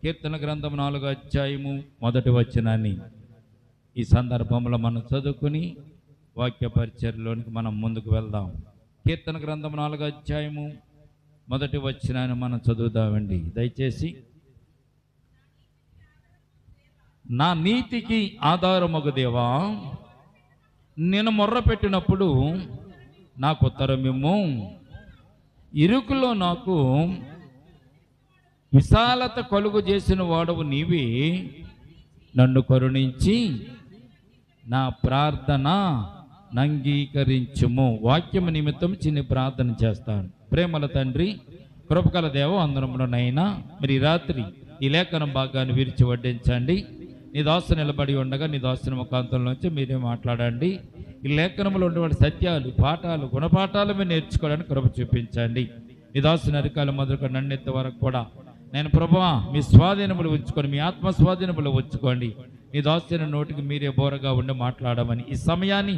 కీర్తన గ్రంథం 4వ అధ్యాయము 1వ వచనాన్ని ఈ సందర్భంలో మనం చదువుకుని వాక్య పరిచర్లోనికి మనం ముందుకు వెళ్దాం. కీర్తన గ్రంథం 4వ అధ్యాయము 1వ వచనాన్ని మనం చదువుదామండి. దయచేసి. నా నీతికి ఆధారమగు దేవా, నేను మొర్ర పెట్టినప్పుడు నాకు ఉత్తరమిమ్ము. ఇరుకులో నాకు విశాలత కలుగు చేసిన వాడవు నీవే. నన్ను కరుణించి నా ప్రార్థన అంగీకరించుము. వాక్యము నిమిత్తం చిన్న ప్రార్థన చేస్తాను. ప్రేమల తండ్రి, కృపగల దేవ, అందరమునైనా మరి రాత్రి ఈ లేఖనం భాగాన్ని విరిచి వడ్డించండి. నీ దాసు నిలబడి ఉండగా నీ దాసుని ముఖాంతంలోంచి మీరే మాట్లాడండి. ఈ లేఖనంలో ఉన్నటువంటి సత్యాలు, పాఠాలు, గుణపాఠాలు మీరు నేర్చుకోవడానికి కృప చూపించండి. నీ దాసుని అరికాల మొదలుకొని నన్నెత్త వరకు కూడా నేను ప్రభువా మీ స్వాధీనములు ఉంచుకొని, మీ ఆత్మ స్వాధీనములు ఉంచుకోండి. నీ దాసుని నోటికి మీరే బోరగా ఉండి మాట్లాడమని ఈ సమయాన్ని,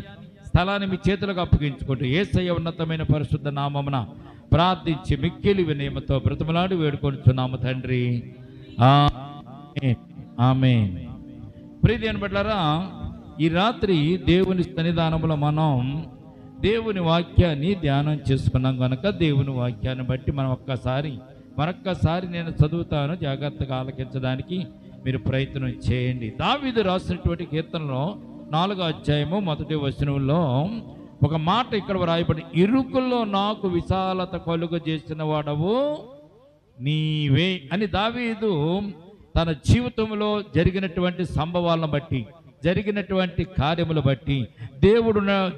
స్థలాన్ని మీ చేతులకు అప్పగించుకుంటూ యేసయ్య ఉన్నతమైన పరిశుద్ధ నామమున ప్రార్థించి మిక్కిలి వినయముతో బ్రతిమలాడి వేడుకొనుచున్నాము తండ్రి. ఆమేన్. ఆమేన్. ప్రియమైన బిడ్డలారా, ఈ రాత్రి దేవుని సన్నిధానంలో మనం దేవుని వాక్యాన్ని ధ్యానం చేసుకున్నాం కనుక దేవుని వాక్యాన్ని బట్టి మనం మరొక్కసారి నేను చదువుతాను, జాగ్రత్తగా ఆలకించడానికి మీరు ప్రయత్నం చేయండి. దావీదు రాసినటువంటి కీర్తనలో 4వ అధ్యాయము 1వ వచనంలో ఒక మాట ఇక్కడ రాయబడి, ఇరుకుల్లో నాకు విశాలత కలుగ చేసిన వాడవు నీవే అని దావీదు తన జీవితంలో జరిగినటువంటి సంభవాలను బట్టి, జరిగినటువంటి కార్యములు బట్టి,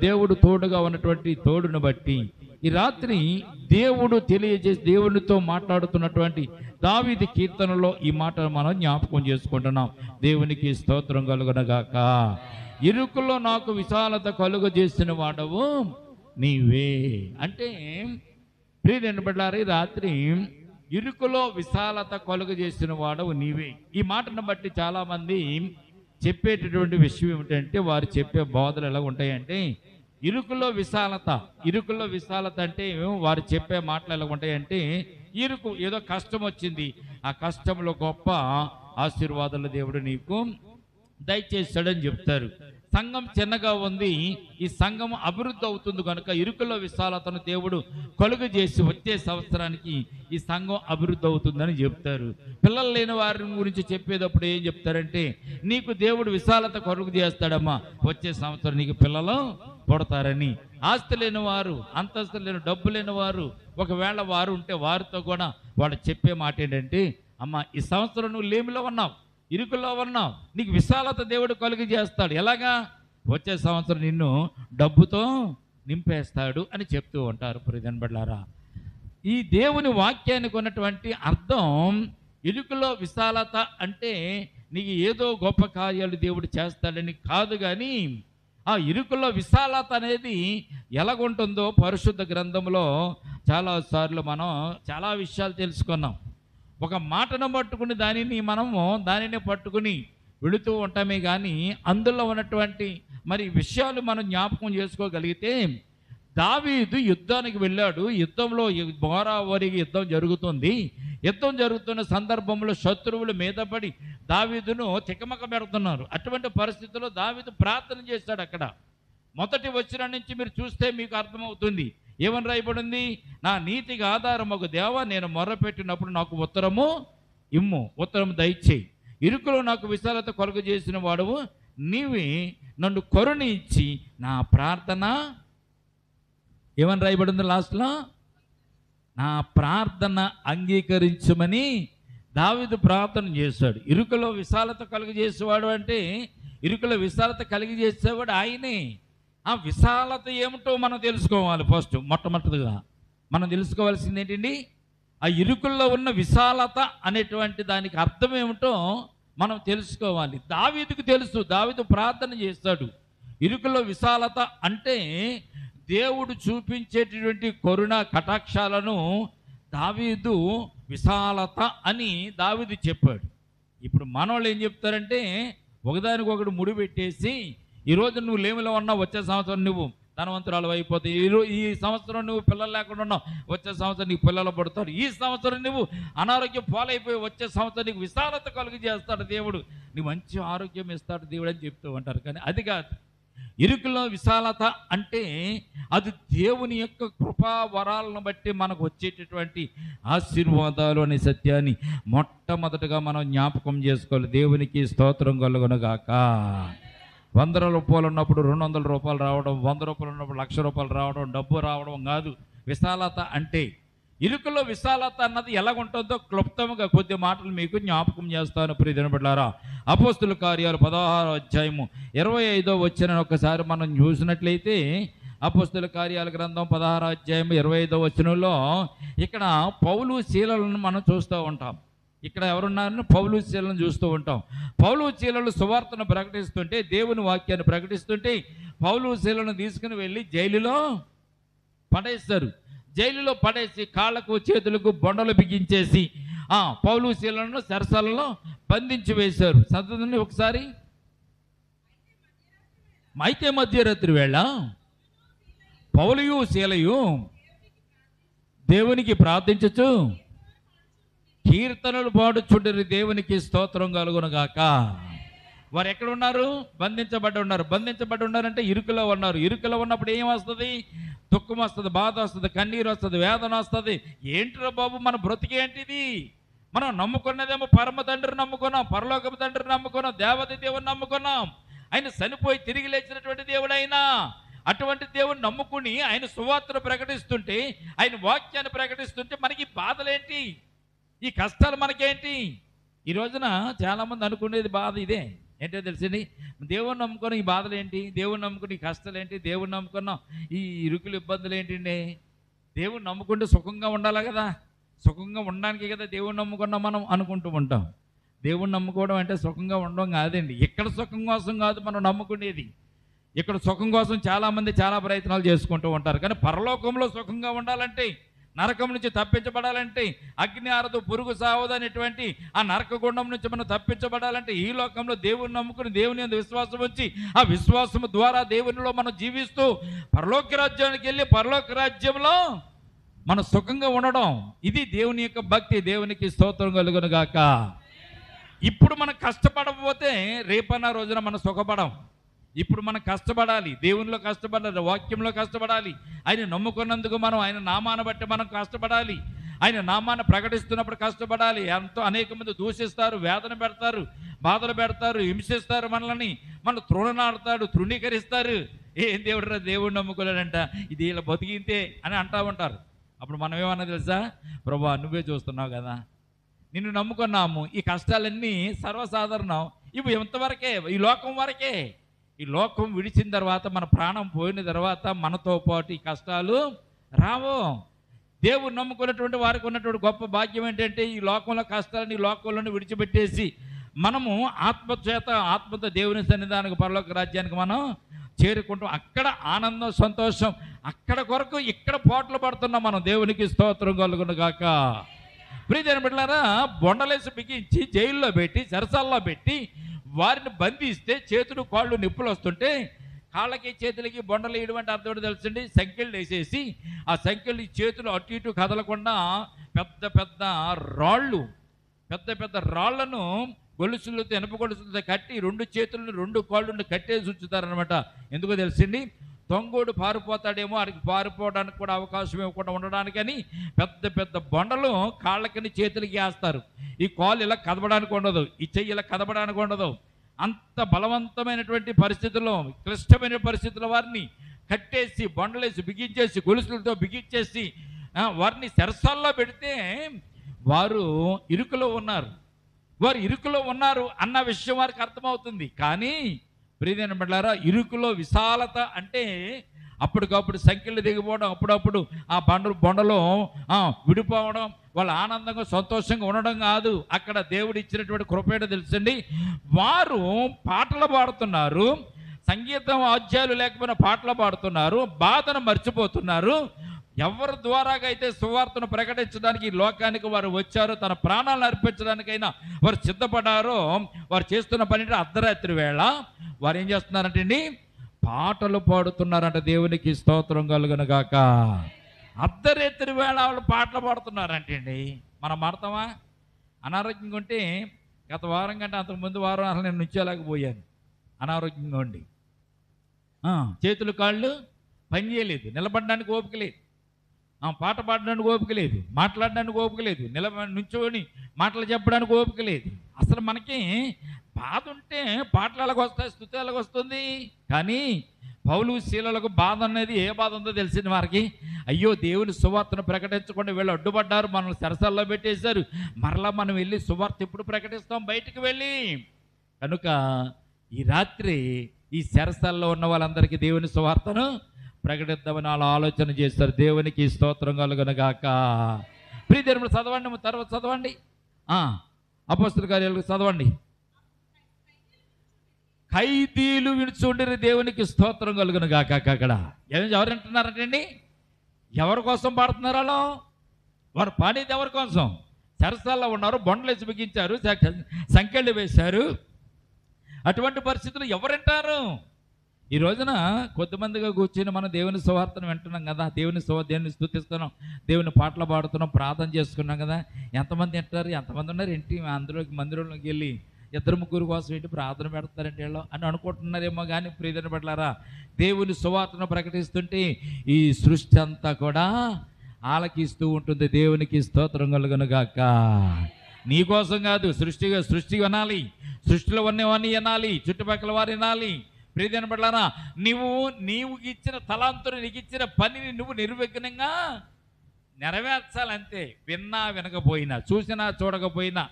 దేవుడు తోడుగా ఉన్నటువంటి తోడును బట్టి ఈ రాత్రి దేవుడు తెలియజేసి దేవునితో మాట్లాడుతున్నటువంటి దావీదు కీర్తనలో ఈ మాటను మనం జ్ఞాపకం చేసుకుంటున్నాం. దేవునికి స్తోత్రం కలుగునగాక. ఇరుకులో నాకు విశాలత కలుగ చేసిన వాడవు నీవే అంటే, ప్రియమైన బిడ్డలారా, రాత్రి ఇరుకులో విశాలత కలుగ చేసిన వాడవు నీవే. ఈ మాటను బట్టి చాలామంది చెప్పేటటువంటి విషయం ఏమిటంటే, వారు చెప్పే బోధలు ఎలా ఉంటాయంటే, ఇరుకులో విశాలత అంటే వారు చెప్పే మాటలు ఎలా ఉంటాయంటే, ఇరుకు ఏదో కష్టం వచ్చింది, ఆ కష్టంలో గొప్ప ఆశీర్వాదాలు దేవుడు నీకు దయచేస్తాడని చెప్తారు. సంఘం చిన్నగా ఉంది, ఈ సంఘం అభివృద్ధి అవుతుంది కనుక ఇరుకులో విశాలతను దేవుడు కలుగు చేసి వచ్చే సంవత్సరానికి ఈ సంఘం అభివృద్ధి అవుతుందని చెప్తారు. పిల్లలు లేని వారి గురించి చెప్పేటప్పుడు ఏం చెప్తారంటే, నీకు దేవుడు విశాలత కలుగు చేస్తాడమ్మా, వచ్చే సంవత్సరం నీకు పిల్లలు పుడతారని. ఆస్తి లేని వారు, అంతస్తు లేని, డబ్బు లేని వారు ఒకవేళ వారు ఉంటే వారితో కూడా వాళ్ళు చెప్పే మాట ఏంటంటే, అమ్మ ఈ సంవత్సరం నువ్వు లేమిలో ఉన్నావు, ఇరుకుల్లో ఉన్నావు, నీకు విశాలత దేవుడు కలుగు చేస్తాడు. ఎలాగా? వచ్చే సంవత్సరం నిన్ను డబ్బుతో నింపేస్తాడు అని చెప్తూ ఉంటారు. ప్రియమైన బిడ్డలారా, ఈ దేవుని వాక్యానికి ఉన్నటువంటి అర్థం, ఇరుకులో విశాలత అంటే నీకు ఏదో గొప్ప కార్యాలు దేవుడు చేస్తాడని కాదు, కానీ ఆ ఇరుకులో విశాలత అనేది ఎలాగుంటుందో పరిశుద్ధ గ్రంథంలో చాలాసార్లు మనం చాలా విషయాలు తెలుసుకున్నాం. ఒక మాటను పట్టుకుని దానిని పట్టుకుని వెళుతూ ఉంటామే కానీ అందులో ఉన్నటువంటి మరి విషయాలు మనం జ్ఞాపకం చేసుకోగలిగితే, దావీదు యుద్ధానికి వెళ్ళాడు. యుద్ధంలో బోరావరికి యుద్ధం జరుగుతున్న సందర్భంలో శత్రువుల మీద పడి దావీదును తికమక పెడుతున్నారు. అటువంటి పరిస్థితుల్లో దావీదు ప్రార్థన చేశాడు. అక్కడ మొదటి వచనం నుంచి మీరు చూస్తే మీకు అర్థమవుతుంది. ఏమని రాయబడింది? నా నీతికి ఆధారమగు దేవా, నేను మొర్రపెట్టినప్పుడు నాకు ఉత్తరము ఇమ్ము, ఉత్తరం దయచేయి. ఇరుకులో నాకు విశాలత కలుగ చేసిన వాడవు నీవే. నన్ను కరుణించి నా ప్రార్థన, ఏమని రాయబడింది లాస్ట్లో? నా ప్రార్థన అంగీకరించమని దావీదు ప్రార్థన చేశాడు. ఇరుకులో విశాలత కలుగజేసేవాడు అంటే, ఇరుకులో విశాలత కలిగజేసేవాడు ఆయనే. ఆ విశాలత ఏమిటో మనం తెలుసుకోవాలి. మొట్టమొదటిగా మనం తెలుసుకోవాల్సింది ఏంటండి? ఆ ఇరుకుల్లో ఉన్న విశాలత అనేటువంటి దానికి అర్థం ఏమిటో మనం తెలుసుకోవాలి. దావీదుకు తెలుసు, దావీదు ప్రార్థన చేస్తాడు. ఇరుకుల్లో విశాలత అంటే దేవుడు చూపించేటటువంటి కరుణ కటాక్షాలను దావీదు విశాలత అని దావీదు చెప్పాడు. ఇప్పుడు మనోళ్ళు ఏం చెప్తారంటే, ఒకదానికొకటి ముడి పెట్టేసి, ఈరోజు నువ్వు లేమిలో ఉన్నావు, వచ్చే సంవత్సరం నువ్వు ధనవంతురాలు అయిపోతే ఈ సంవత్సరం నువ్వు పిల్లలు లేకుండా ఉన్నావు, వచ్చే సంవత్సరం నీకు పిల్లలు పడతారు. ఈ సంవత్సరం నువ్వు అనారోగ్యం పాలైపోయి వచ్చే సంవత్సరం నీకు విశాలత కలుగు చేస్తాడు దేవుడు, నీ మంచి ఆరోగ్యం ఇస్తాడు దేవుడు అని చెప్తూ ఉంటారు. కానీ అది కాదు. ఇరుకులో విశాలత అంటే అది దేవుని యొక్క కృపా వరాలను బట్టి మనకు వచ్చేటటువంటి ఆశీర్వాదాలు అనే సత్యాన్ని మొట్టమొదటిగా మనం జ్ఞాపకం చేసుకోవాలి. దేవునికి స్తోత్రం కలుగునుగాక. 100 రూపాయలు ఉన్నప్పుడు 200 రూపాయలు రావడం, 100 రూపాయలు ఉన్నప్పుడు 1,00,000 రూపాయలు రావడం, డబ్బు రావడం కాదు విశాలత అంటే. ఇరుకులో విశాలత అన్నది ఎలాగుంటుందో క్లుప్తంగా కొద్ది మాటలు మీకు జ్ఞాపకం చేస్తాను ప్రియమైన బిడ్డలారా. అపోస్తుల కార్యాలు 16వ అధ్యాయము 25వ వచనం ఒకసారి మనం చూసినట్లయితే, అపోస్తుల కార్యాల గ్రంథం 16వ అధ్యాయం 25వ వచనంలో ఇక్కడ పౌలు శీలలను మనం చూస్తూ ఉంటాం. ఇక్కడ ఎవరున్నారని పౌలు శీలను చూస్తూ ఉంటాం. పౌలు శీలలు సువార్తను ప్రకటిస్తుంటే, దేవుని వాక్యాన్ని ప్రకటిస్తుంటే, పౌలు శీలను తీసుకుని వెళ్ళి జైలులో పడేస్తారు. జైలులో పడేసి కాళ్ళకు చేతులకు బొండలు బిగించేసి పౌలు శీలను సరసాలలో బంధించి వేశారు. చదువుని ఒకసారి. అయితే మధ్యరాత్రి వేళ పౌలుయు శీలయు దేవునికి ప్రార్థించచ్చు కీర్తనలు పాడుచుండరి, దేవునికి స్తోత్రం కలుగునుగాక. వారు ఎక్కడ ఉన్నారు? బంధించబడి ఉన్నారు. బంధించబడి ఉన్నారంటే ఇరుకులో ఉన్నారు. ఇరుకులో ఉన్నప్పుడు ఏం వస్తుంది? దుఃఖం వస్తుంది, బాధ వస్తుంది, కన్నీరు వస్తుంది, వేదన వస్తుంది. ఏంటిరా బాబు మన బ్రతికేంటిది? మనం నమ్ముకున్నదేమో పరమ తండ్రిని నమ్ముకున్నాం, పరలోకపు తండ్రిని నమ్ముకున్నాం, దేవత దేవుని నమ్ముకున్నాం. ఆయన చనిపోయి తిరిగి లేచినటువంటి దేవుడు. అయినా అటువంటి దేవుని నమ్ముకుని ఆయన సువార్తను ప్రకటిస్తుంటే, ఆయన వాక్యాన్ని ప్రకటిస్తుంటే మనకి బాధలేంటి? ఈ కష్టాలు మనకేంటి? ఈ రోజున చాలామంది అనుకునేది బాధ ఇదే. ఏంటో తెలిసింది, దేవుని నమ్ముకున్న ఈ బాధలు ఏంటి, దేవుని నమ్ముకున్న ఈ కష్టాలు ఏంటి, దేవుని నమ్ముకున్న ఈ ఇరుకులు ఇబ్బందులు ఏంటండి? దేవుని నమ్ముకుంటే సుఖంగా ఉండాలి కదా, సుఖంగా ఉండడానికి కదా దేవుని నమ్ముకున్నాం మనం అనుకుంటూ ఉంటాం. దేవుని నమ్ముకోవడం అంటే సుఖంగా ఉండడం కాదండి. ఇక్కడ సుఖం కోసం కాదు మనం నమ్ముకునేది. ఇక్కడ సుఖం కోసం చాలామంది చాలా ప్రయత్నాలు చేసుకుంటూ ఉంటారు. కానీ పరలోకంలో సుఖంగా ఉండాలంటే, నరకం నుంచి తప్పించబడాలంటే, అగ్ని ఆరదు పురుగు సావదు అనేటువంటి ఆ నరక గుండం నుంచి మనం తప్పించబడాలంటే, ఈ లోకంలో దేవుని నమ్ముకుని దేవుని యందు విశ్వాసం వచ్చి ఆ విశ్వాసం ద్వారా దేవునిలో మనం జీవిస్తూ పరలోక రాజ్యానికి వెళ్ళి పరలోక రాజ్యంలో మనం సుఖంగా ఉండడం, ఇది దేవుని యొక్క భక్తి. దేవునికి స్తోత్రం కలుగునుగాక. ఇప్పుడు మనం కష్టపడకపోతే రేపన్న రోజున మనం సుఖపడం. ఇప్పుడు మనం కష్టపడాలి, దేవునిలో కష్టపడాలి, వాక్యంలో కష్టపడాలి. ఆయన నమ్ముకున్నందుకు మనం ఆయన నామాన్ని బట్టి మనం కష్టపడాలి. ఆయన నామాన్ని ప్రకటిస్తున్నప్పుడు కష్టపడాలి. ఎంతో అనేక మంది దూషిస్తారు, వేదన పెడతారు, బాధలు పెడతారు, హింసిస్తారు, మనల్ని తృణనాడతాడు, తృణీకరిస్తారు. ఏం దేవుడు దేవుడు నమ్ముకోలేడంట, ఇది ఇలా బతికింతే అని అంటూ ఉంటారు. అప్పుడు మనం ఏమన్నా తెలుసా? ప్రభువా నువ్వే చూస్తున్నావు కదా, నిన్ను నమ్ముకున్నాము, ఈ కష్టాలన్నీ సర్వసాధారణం, ఇవి ఎంతవరకే, ఈ లోకం వరకే. ఈ లోకం విడిచిన తర్వాత, మన ప్రాణం పోయిన తర్వాత మనతో పాటు ఈ కష్టాలు రావు. దేవుడు నమ్ముకున్నటువంటి వారికి ఉన్నటువంటి గొప్ప భాగ్యం ఏంటంటే, ఈ లోకంలో కష్టాలని ఈ లోకంలోనే విడిచిపెట్టేసి మనము ఆత్మతో దేవుని సన్నిధానికి పరలోక రాజ్యానికి మనం చేరుకుంటాం. అక్కడ ఆనందం, సంతోషం, అక్కడ కొరకు ఇక్కడ పోట్లు పడుతున్నాం మనం. దేవునికి స్తోత్రం కలుగునుగాక. ప్రియమైన బిడ్డలారా, బొండలేసి బిగించి జైల్లో పెట్టి చెరసాల్లో పెట్టి వారిని బంధిస్తే చేతులు కాళ్ళు నొప్పులు వస్తుంటే, కాళ్ళకి చేతులకి బొండలు వేయడం అంటే అర్థం తెలుసండి. సంఖ్యలు వేసేసి ఆ సంఖ్యలు చేతులు అటు ఇటు కదలకుండా పెద్ద పెద్ద రాళ్లను గొలుసులతో, ఇనుప గొలుసులతో కట్టి 2 చేతులను 2 కాళ్ళను కట్టేసి ఉంచుతారనమాట. ఎందుకో తెలిసింది, దొంగోడు పారిపోతాడేమో, ఆడికి పారిపోవడానికి కూడా అవకాశం ఇవ్వకుండా ఉండడానికని పెద్ద పెద్ద బొండలు కాళ్ళకని చేతులకి వేస్తారు. ఈ కాళ్ళు ఇలా కదపడానికి ఉండదు, ఈ చెయ్యి ఇలా కదపడానికి ఉండదు. అంత బలవంతమైనటువంటి పరిస్థితుల్లో, క్లిష్టమైన పరిస్థితుల్లో వారిని కట్టేసి, బొండలేసి బిగించేసి, గొలుసులతో బిగించేసి వారిని చెరసాల్లో పెడితే వారు ఇరుకులో ఉన్నారు అన్న విషయం వారికి అర్థమవుతుంది. కానీ ప్రియమైన బిడ్డలారా, ఇరుకులో విశాలత అంటే అప్పటికప్పుడు సంఖ్యలు దిగిపోవడం, అప్పుడప్పుడు ఆ బొండలో విడిపోవడం, వాళ్ళు ఆనందంగా సంతోషంగా ఉండడం కాదు. అక్కడ దేవుడు ఇచ్చినటువంటి కృపేట తెలుసండి. వారు పాటలు పాడుతున్నారు, సంగీతం వాద్యాలు లేకపోయినా పాటలు పాడుతున్నారు, బాధను మర్చిపోతున్నారు. ఎవరి ద్వారాగా అయితే సువార్తను ప్రకటించడానికి ఈ లోకానికి వారు వచ్చారో, తన ప్రాణాలను అర్పించడానికైనా వారు సిద్ధపడ్డారో, వారు చేస్తున్న పని అర్ధరాత్రి వేళ వారు ఏం చేస్తున్నారంటే అండి, పాటలు పాడుతున్నారంట. దేవునికి స్తోత్రం కలుగును గాక. అర్ధరాత్రి వేళ వాళ్ళు పాటలు పాడుతున్నారంటే అండి, మనం పాడతామా? అనారోగ్యంగా ఉంటే గత వారం కంటే అంతకుముందు వారం అసలు నేను నుంచోలేకపోయాను, అనారోగ్యంగా ఉండి. చేతులు కాళ్ళు పని చేయలేదు, నిలబడడానికి ఓపిక లేదు, పాట పాడడానికి ఓపిక లేదు, మాట్లాడడానికి ఓపిక లేదు, నుంచోని మాటలు చెప్పడానికి ఓపిక లేదు. అసలు మనకి బాధ ఉంటే పాటలు ఎలాగొస్తాయి, స్తుతి ఎలాగొస్తుంది? కానీ పౌలు శీలలకు బాధ అనేది ఏ బాధ ఉందో తెలిసింది వారికి. అయ్యో, దేవుని సువార్తను ప్రకటించకుండా వీళ్ళు అడ్డుపడ్డారు, మనల్ని సరసల్లో పెట్టేశారు, మరలా మనం వెళ్ళి సువార్త ఎప్పుడు ప్రకటిస్తాం బయటికి వెళ్ళి? కనుక ఈ రాత్రి ఈ సరసల్లో ఉన్న వాళ్ళందరికీ దేవుని సువార్తను ప్రకటిద్దామని వాళ్ళు ఆలోచన చేస్తారు. దేవునికి స్తోత్రం కలుగును గాక. ప్రియదేవుడు చదవండి, తర్వాత చదవండి, అపోస్తలుల కార్యాలు చదవండి. ఖైదీలు విడుచుండిరి, దేవునికి స్తోత్రం కలుగును గాక. అక్కడ ఎవరు అంటున్నారంటండి? ఎవరి కోసం పాడుతున్నారు వాళ్ళు? వారు పాడేది ఎవరి కోసం? సరసాల్లో ఉన్నారు, బొండలు వేసి బిగించారు, సంకెళ్ళు వేశారు. అటువంటి పరిస్థితులు ఎవరంటారు? ఈ రోజున కొద్దిమందిగా కూర్చొని మనం దేవుని సువార్తను వింటున్నాం కదా, దేవుని స్తుతిస్తున్నాం, దేవుని పాటలు పాడుతున్నాం, ప్రార్థన చేసుకున్నాం కదా. ఎంతమంది వింటారు? ఎంతమంది ఉన్నారు ఏంటి? అందులోకి మందిరంలోకి వెళ్ళి 2-3 కోసం ఏంటి ప్రార్థన పెడతారంటే వీళ్ళు అని అనుకుంటున్నారేమో. కానీ ప్రియదని పట్లారా, దేవుని సువార్తను ప్రకటిస్తుంటే ఈ సృష్టి అంతా కూడా ఆలకిస్తూ ఉంటుంది. దేవునికి స్తోత్రం కలుగును గాక. నీ కోసం కాదు, సృష్టి వినాలి, సృష్టిలో ఉన్నవన్నీ వినాలి, చుట్టుపక్కల వారు వినాలి. ప్రియదని పట్లారా, నీవు ఇచ్చిన తలాంతుని, నీకు ఇచ్చిన పనిని నువ్వు నిర్విఘ్నంగా నెరవేర్చాలంతే. విన్నా వినకపోయినా, చూసినా చూడకపోయినా,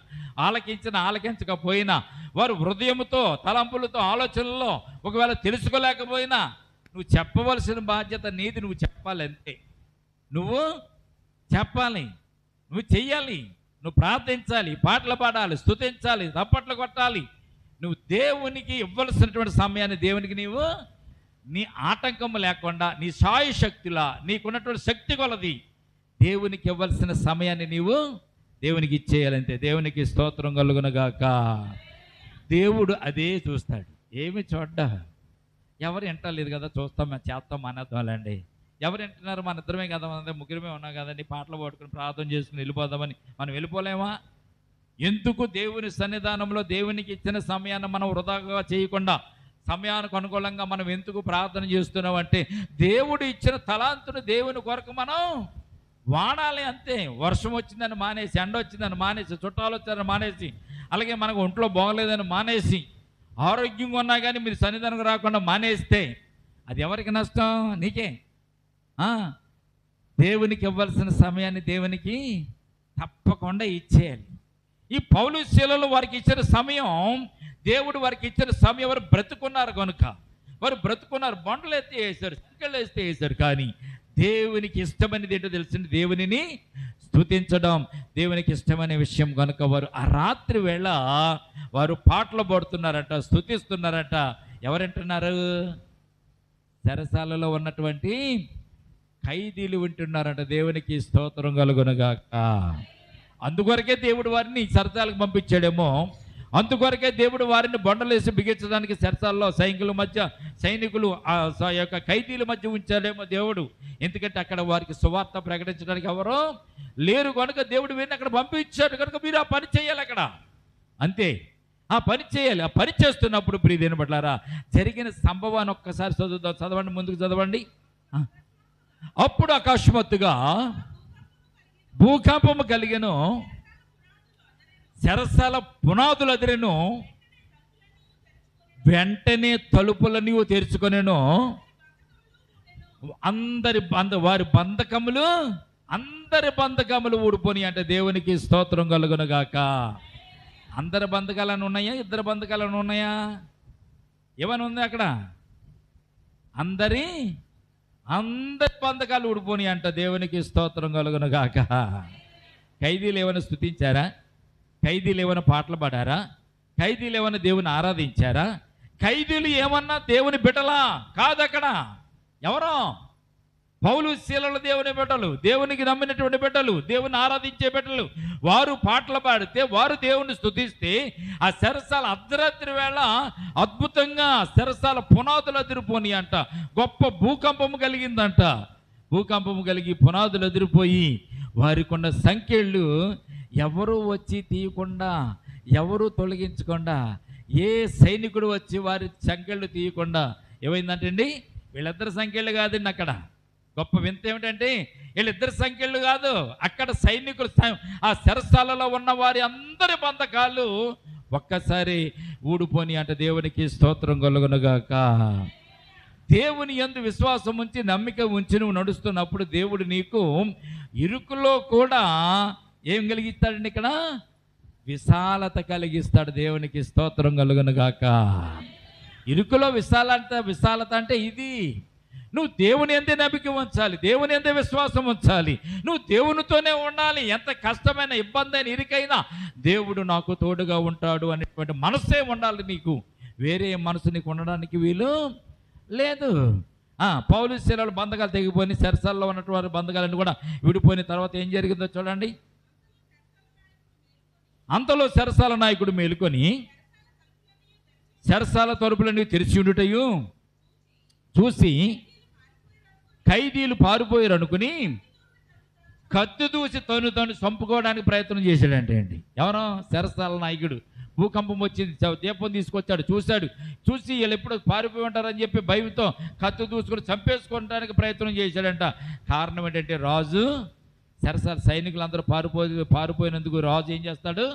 ఆలకించకపోయినా, వారు హృదయంతో, తలంపులతో, ఆలోచనల్లో ఒకవేళ తెలుసుకోలేకపోయినా నువ్వు చెప్పవలసిన బాధ్యత నీది. నువ్వు చెప్పాలి అంతే. నువ్వు చెప్పాలి, నువ్వు చెయ్యాలి, నువ్వు ప్రార్థించాలి, పాటలు పాడాలి, స్తుతించాలి, తప్పట్లు కొట్టాలి. నువ్వు దేవునికి ఇవ్వవలసినటువంటి సమయాన్ని దేవునికి నీవు నీ ఆటంకము లేకుండా, నీ శాయశక్తిలా, నీకున్నటువంటి శక్తి కొలది దేవునికి ఇవ్వాల్సిన సమయాన్ని నీవు దేవునికి ఇచ్చేయాలంతే. దేవునికి స్తోత్రం కలుగును గాక. దేవుడు అదే చూస్తాడు, ఏమి చూడ్డా. ఎవరు వింటలేదు కదా, చూస్తాం, చేస్తాం, మానేద్దాంలేండి. ఎవరు వింటున్నారు? మన ఇద్దరమే కదా, మన ముగ్గురమే ఉన్నాం కదండి, పాటలు పట్టుకుని ప్రార్థన చేసుకుని వెళ్ళిపోదామని మనం వెళ్ళిపోలేమా? ఎందుకు దేవుని సన్నిధానంలో దేవునికి ఇచ్చిన సమయాన్ని మనం వృధాగా చేయకుండా సమయానికి అనుకూలంగా మనం ఎందుకు ప్రార్థన చేస్తున్నాం అంటే, దేవుడు ఇచ్చిన తలాంతును దేవుని కొరకు మనం వాడాలి అంతే. వర్షం వచ్చిందని మానేసి, ఎండ వచ్చిందని మానేసి, చుట్టాలు వచ్చారని మానేసి, అలాగే మనకు ఒంట్లో బాగలేదని మానేసి, ఆరోగ్యంగా ఉన్నా కానీ మీరు సన్నిధానం రాకుండా మానేస్తే అది ఎవరికి నష్టం? నీకే. దేవునికి ఇవ్వాల్సిన సమయాన్ని దేవునికి తప్పకుండా ఇచ్చేయాలి. ఈ పౌలు శీలలు వారికి ఇచ్చిన సమయం, దేవుడు వారికి ఇచ్చిన సమయం, వారు బ్రతుకున్నారు కనుక వారు బ్రతుకున్నారు. బండలు ఎత్తి వేశారు, సంకెళ్ళు వేస్తే వేశారు. కానీ దేవునికి ఇష్టమైనది ఏంటో తెలిసింది, దేవునిని స్తుతించడం దేవునికి ఇష్టమైన విషయం కనుక వారు ఆ రాత్రి వేళ వారు పాటలు పాడుతున్నారట, స్తుతిస్తున్నారట. ఎవరంటున్నారు? చెరసాలలో ఉన్నటువంటి ఖైదీలు వింటున్నారట. దేవునికి స్తోత్రం కలుగునుగాక. అందుకొరకే దేవుడు వారిని సరసాలకు పంపించాడేమో, అందుకొరకే దేవుడు వారిని బొండలేసి బిగించడానికి సరసాల్లో సైనికులు ఆ యొక్క ఖైదీల మధ్య ఉంచాడేమో దేవుడు. ఎందుకంటే అక్కడ వారికి సువార్త ప్రకటించడానికి ఎవరో లేరు కనుక దేవుడు వీరిని అక్కడ పంపించాడు కనుక మీరు ఆ పని చేయాలి అక్కడ, అంతే. ఆ పని చేయాలి. ఆ పని చేస్తున్నప్పుడు ప్రియదేని పట్లారా జరిగిన సంభవాన్ని ఒక్కసారి చదవండి, ముందుకు చదవండి. అప్పుడు అకస్మాత్తుగా భూకంపము కలిగెను, చెరసాల పునాదులు అదిరెను, వెంటనే తలుపులని తెరుచుకొనెను, వారి అందరి బంధకములు ఊడిపోయి. అంటే దేవునికి స్తోత్రం కలుగునుగాక. అందరి బంధకాలను ఉన్నాయా? ఇద్దరు బంధకాలను ఉన్నాయా? ఏమని ఉంది అక్కడ? అందరి బంధకాలు ఊడిపోయి అంట. దేవునికి స్తోత్రం కలుగునుగాక. ఖైదీలు ఏమైనా స్తుతించారా? ఖైదీలు ఏమైనా పాటలు పాడారా? ఖైదీలు ఏమైనా దేవుని ఆరాధించారా? ఖైదీలు ఏమన్నా దేవుని బిడ్డలా? కాదు. అక్కడ ఎవరో పౌలు శీలలు దేవుని బిడ్డలు, దేవునికి నమ్మినటువంటి బిడ్డలు, దేవుని ఆరాధించే బిడ్డలు. వారు పాటలు పాడితే, వారు దేవుని స్తుతిస్తే ఆ చెరసాల అర్ధరాత్రి వేళ అద్భుతంగా చెరసాల పునాదులు అదిరిపోయి అంట. గొప్ప భూకంపము కలిగిందంట. భూకంపము కలిగి పునాదులు అదిరిపోయి వారికున్న సంఖ్యలు ఎవరు వచ్చి తీయకుండా, ఎవరు తొలగించకుండా, ఏ సైనికుడు వచ్చి వారి సంఖ్యలు తీయకుండా ఏమైందంటే అండి, వీళ్ళిద్దరు సంఖ్యలు కాదండి. అక్కడ గొప్ప వింత ఏమిటంటే వీళ్ళిద్దరు సంఖ్యలు కాదు, అక్కడ సైనికులు, ఆ చెరసాలలో ఉన్న వారి అందరి బంధకాలు ఒక్కసారి ఊడిపోని అంట. దేవునికి స్తోత్రం కలుగునుగాక. దేవుని యందు విశ్వాసం ఉంచి నమ్మిక ఉంచి నువ్వు నడుస్తున్నప్పుడు దేవుడు నీకు ఇరుకులో కూడా ఏం కలిగిస్తాడండి? ఇక్కడ విశాలత కలిగిస్తాడు. దేవునికి స్తోత్రం కలుగునుగాక. ఇరుకులో విశాలత అంటే ఇది. నువ్వు దేవుని ఎందే నమ్మిక ఉంచాలి, దేవుని ఎందే విశ్వాసం ఉంచాలి, నువ్వు దేవునితోనే ఉండాలి. ఎంత కష్టమైన, ఇబ్బంది అయిన, ఇరుకైనా దేవుడు నాకు తోడుగా ఉంటాడు అనేటువంటి మనసే ఉండాలి నీకు. వేరే మనసు నీకు ఉండడానికి వీలు లేదు. పౌలు శీలలు బంధకాలు తెగిపోయి చెరసాలలో ఉన్నటువంటి బంధకాలన్నీ కూడా విడిపోయిన తర్వాత ఏం జరిగిందో చూడండి. అంతలో చెరసాల నాయకుడు మేలుకొని చెరసాల తలుపులన్నీ తెరిచి ఉండుటయు చూసి ఖైదీలు పారిపోయారు అనుకుని కత్తి దూసి తను చంపుకోవడానికి ప్రయత్నం చేశాడంటే అండి. ఎవరో చెరసాల నాయకుడు. భూకంపం వచ్చింది, దీపం తీసుకొచ్చాడు, చూసి వీళ్ళు ఎప్పుడు పారిపోయి ఉంటారని చెప్పి భయంతో కత్తి దూసుకొని చంపేసుకోవడానికి ప్రయత్నం చేశాడంట. కారణం ఏంటంటే రాజు చెరసాల సైనికులందరూ పారిపోయినందుకు రాజు ఏం చేస్తాడు?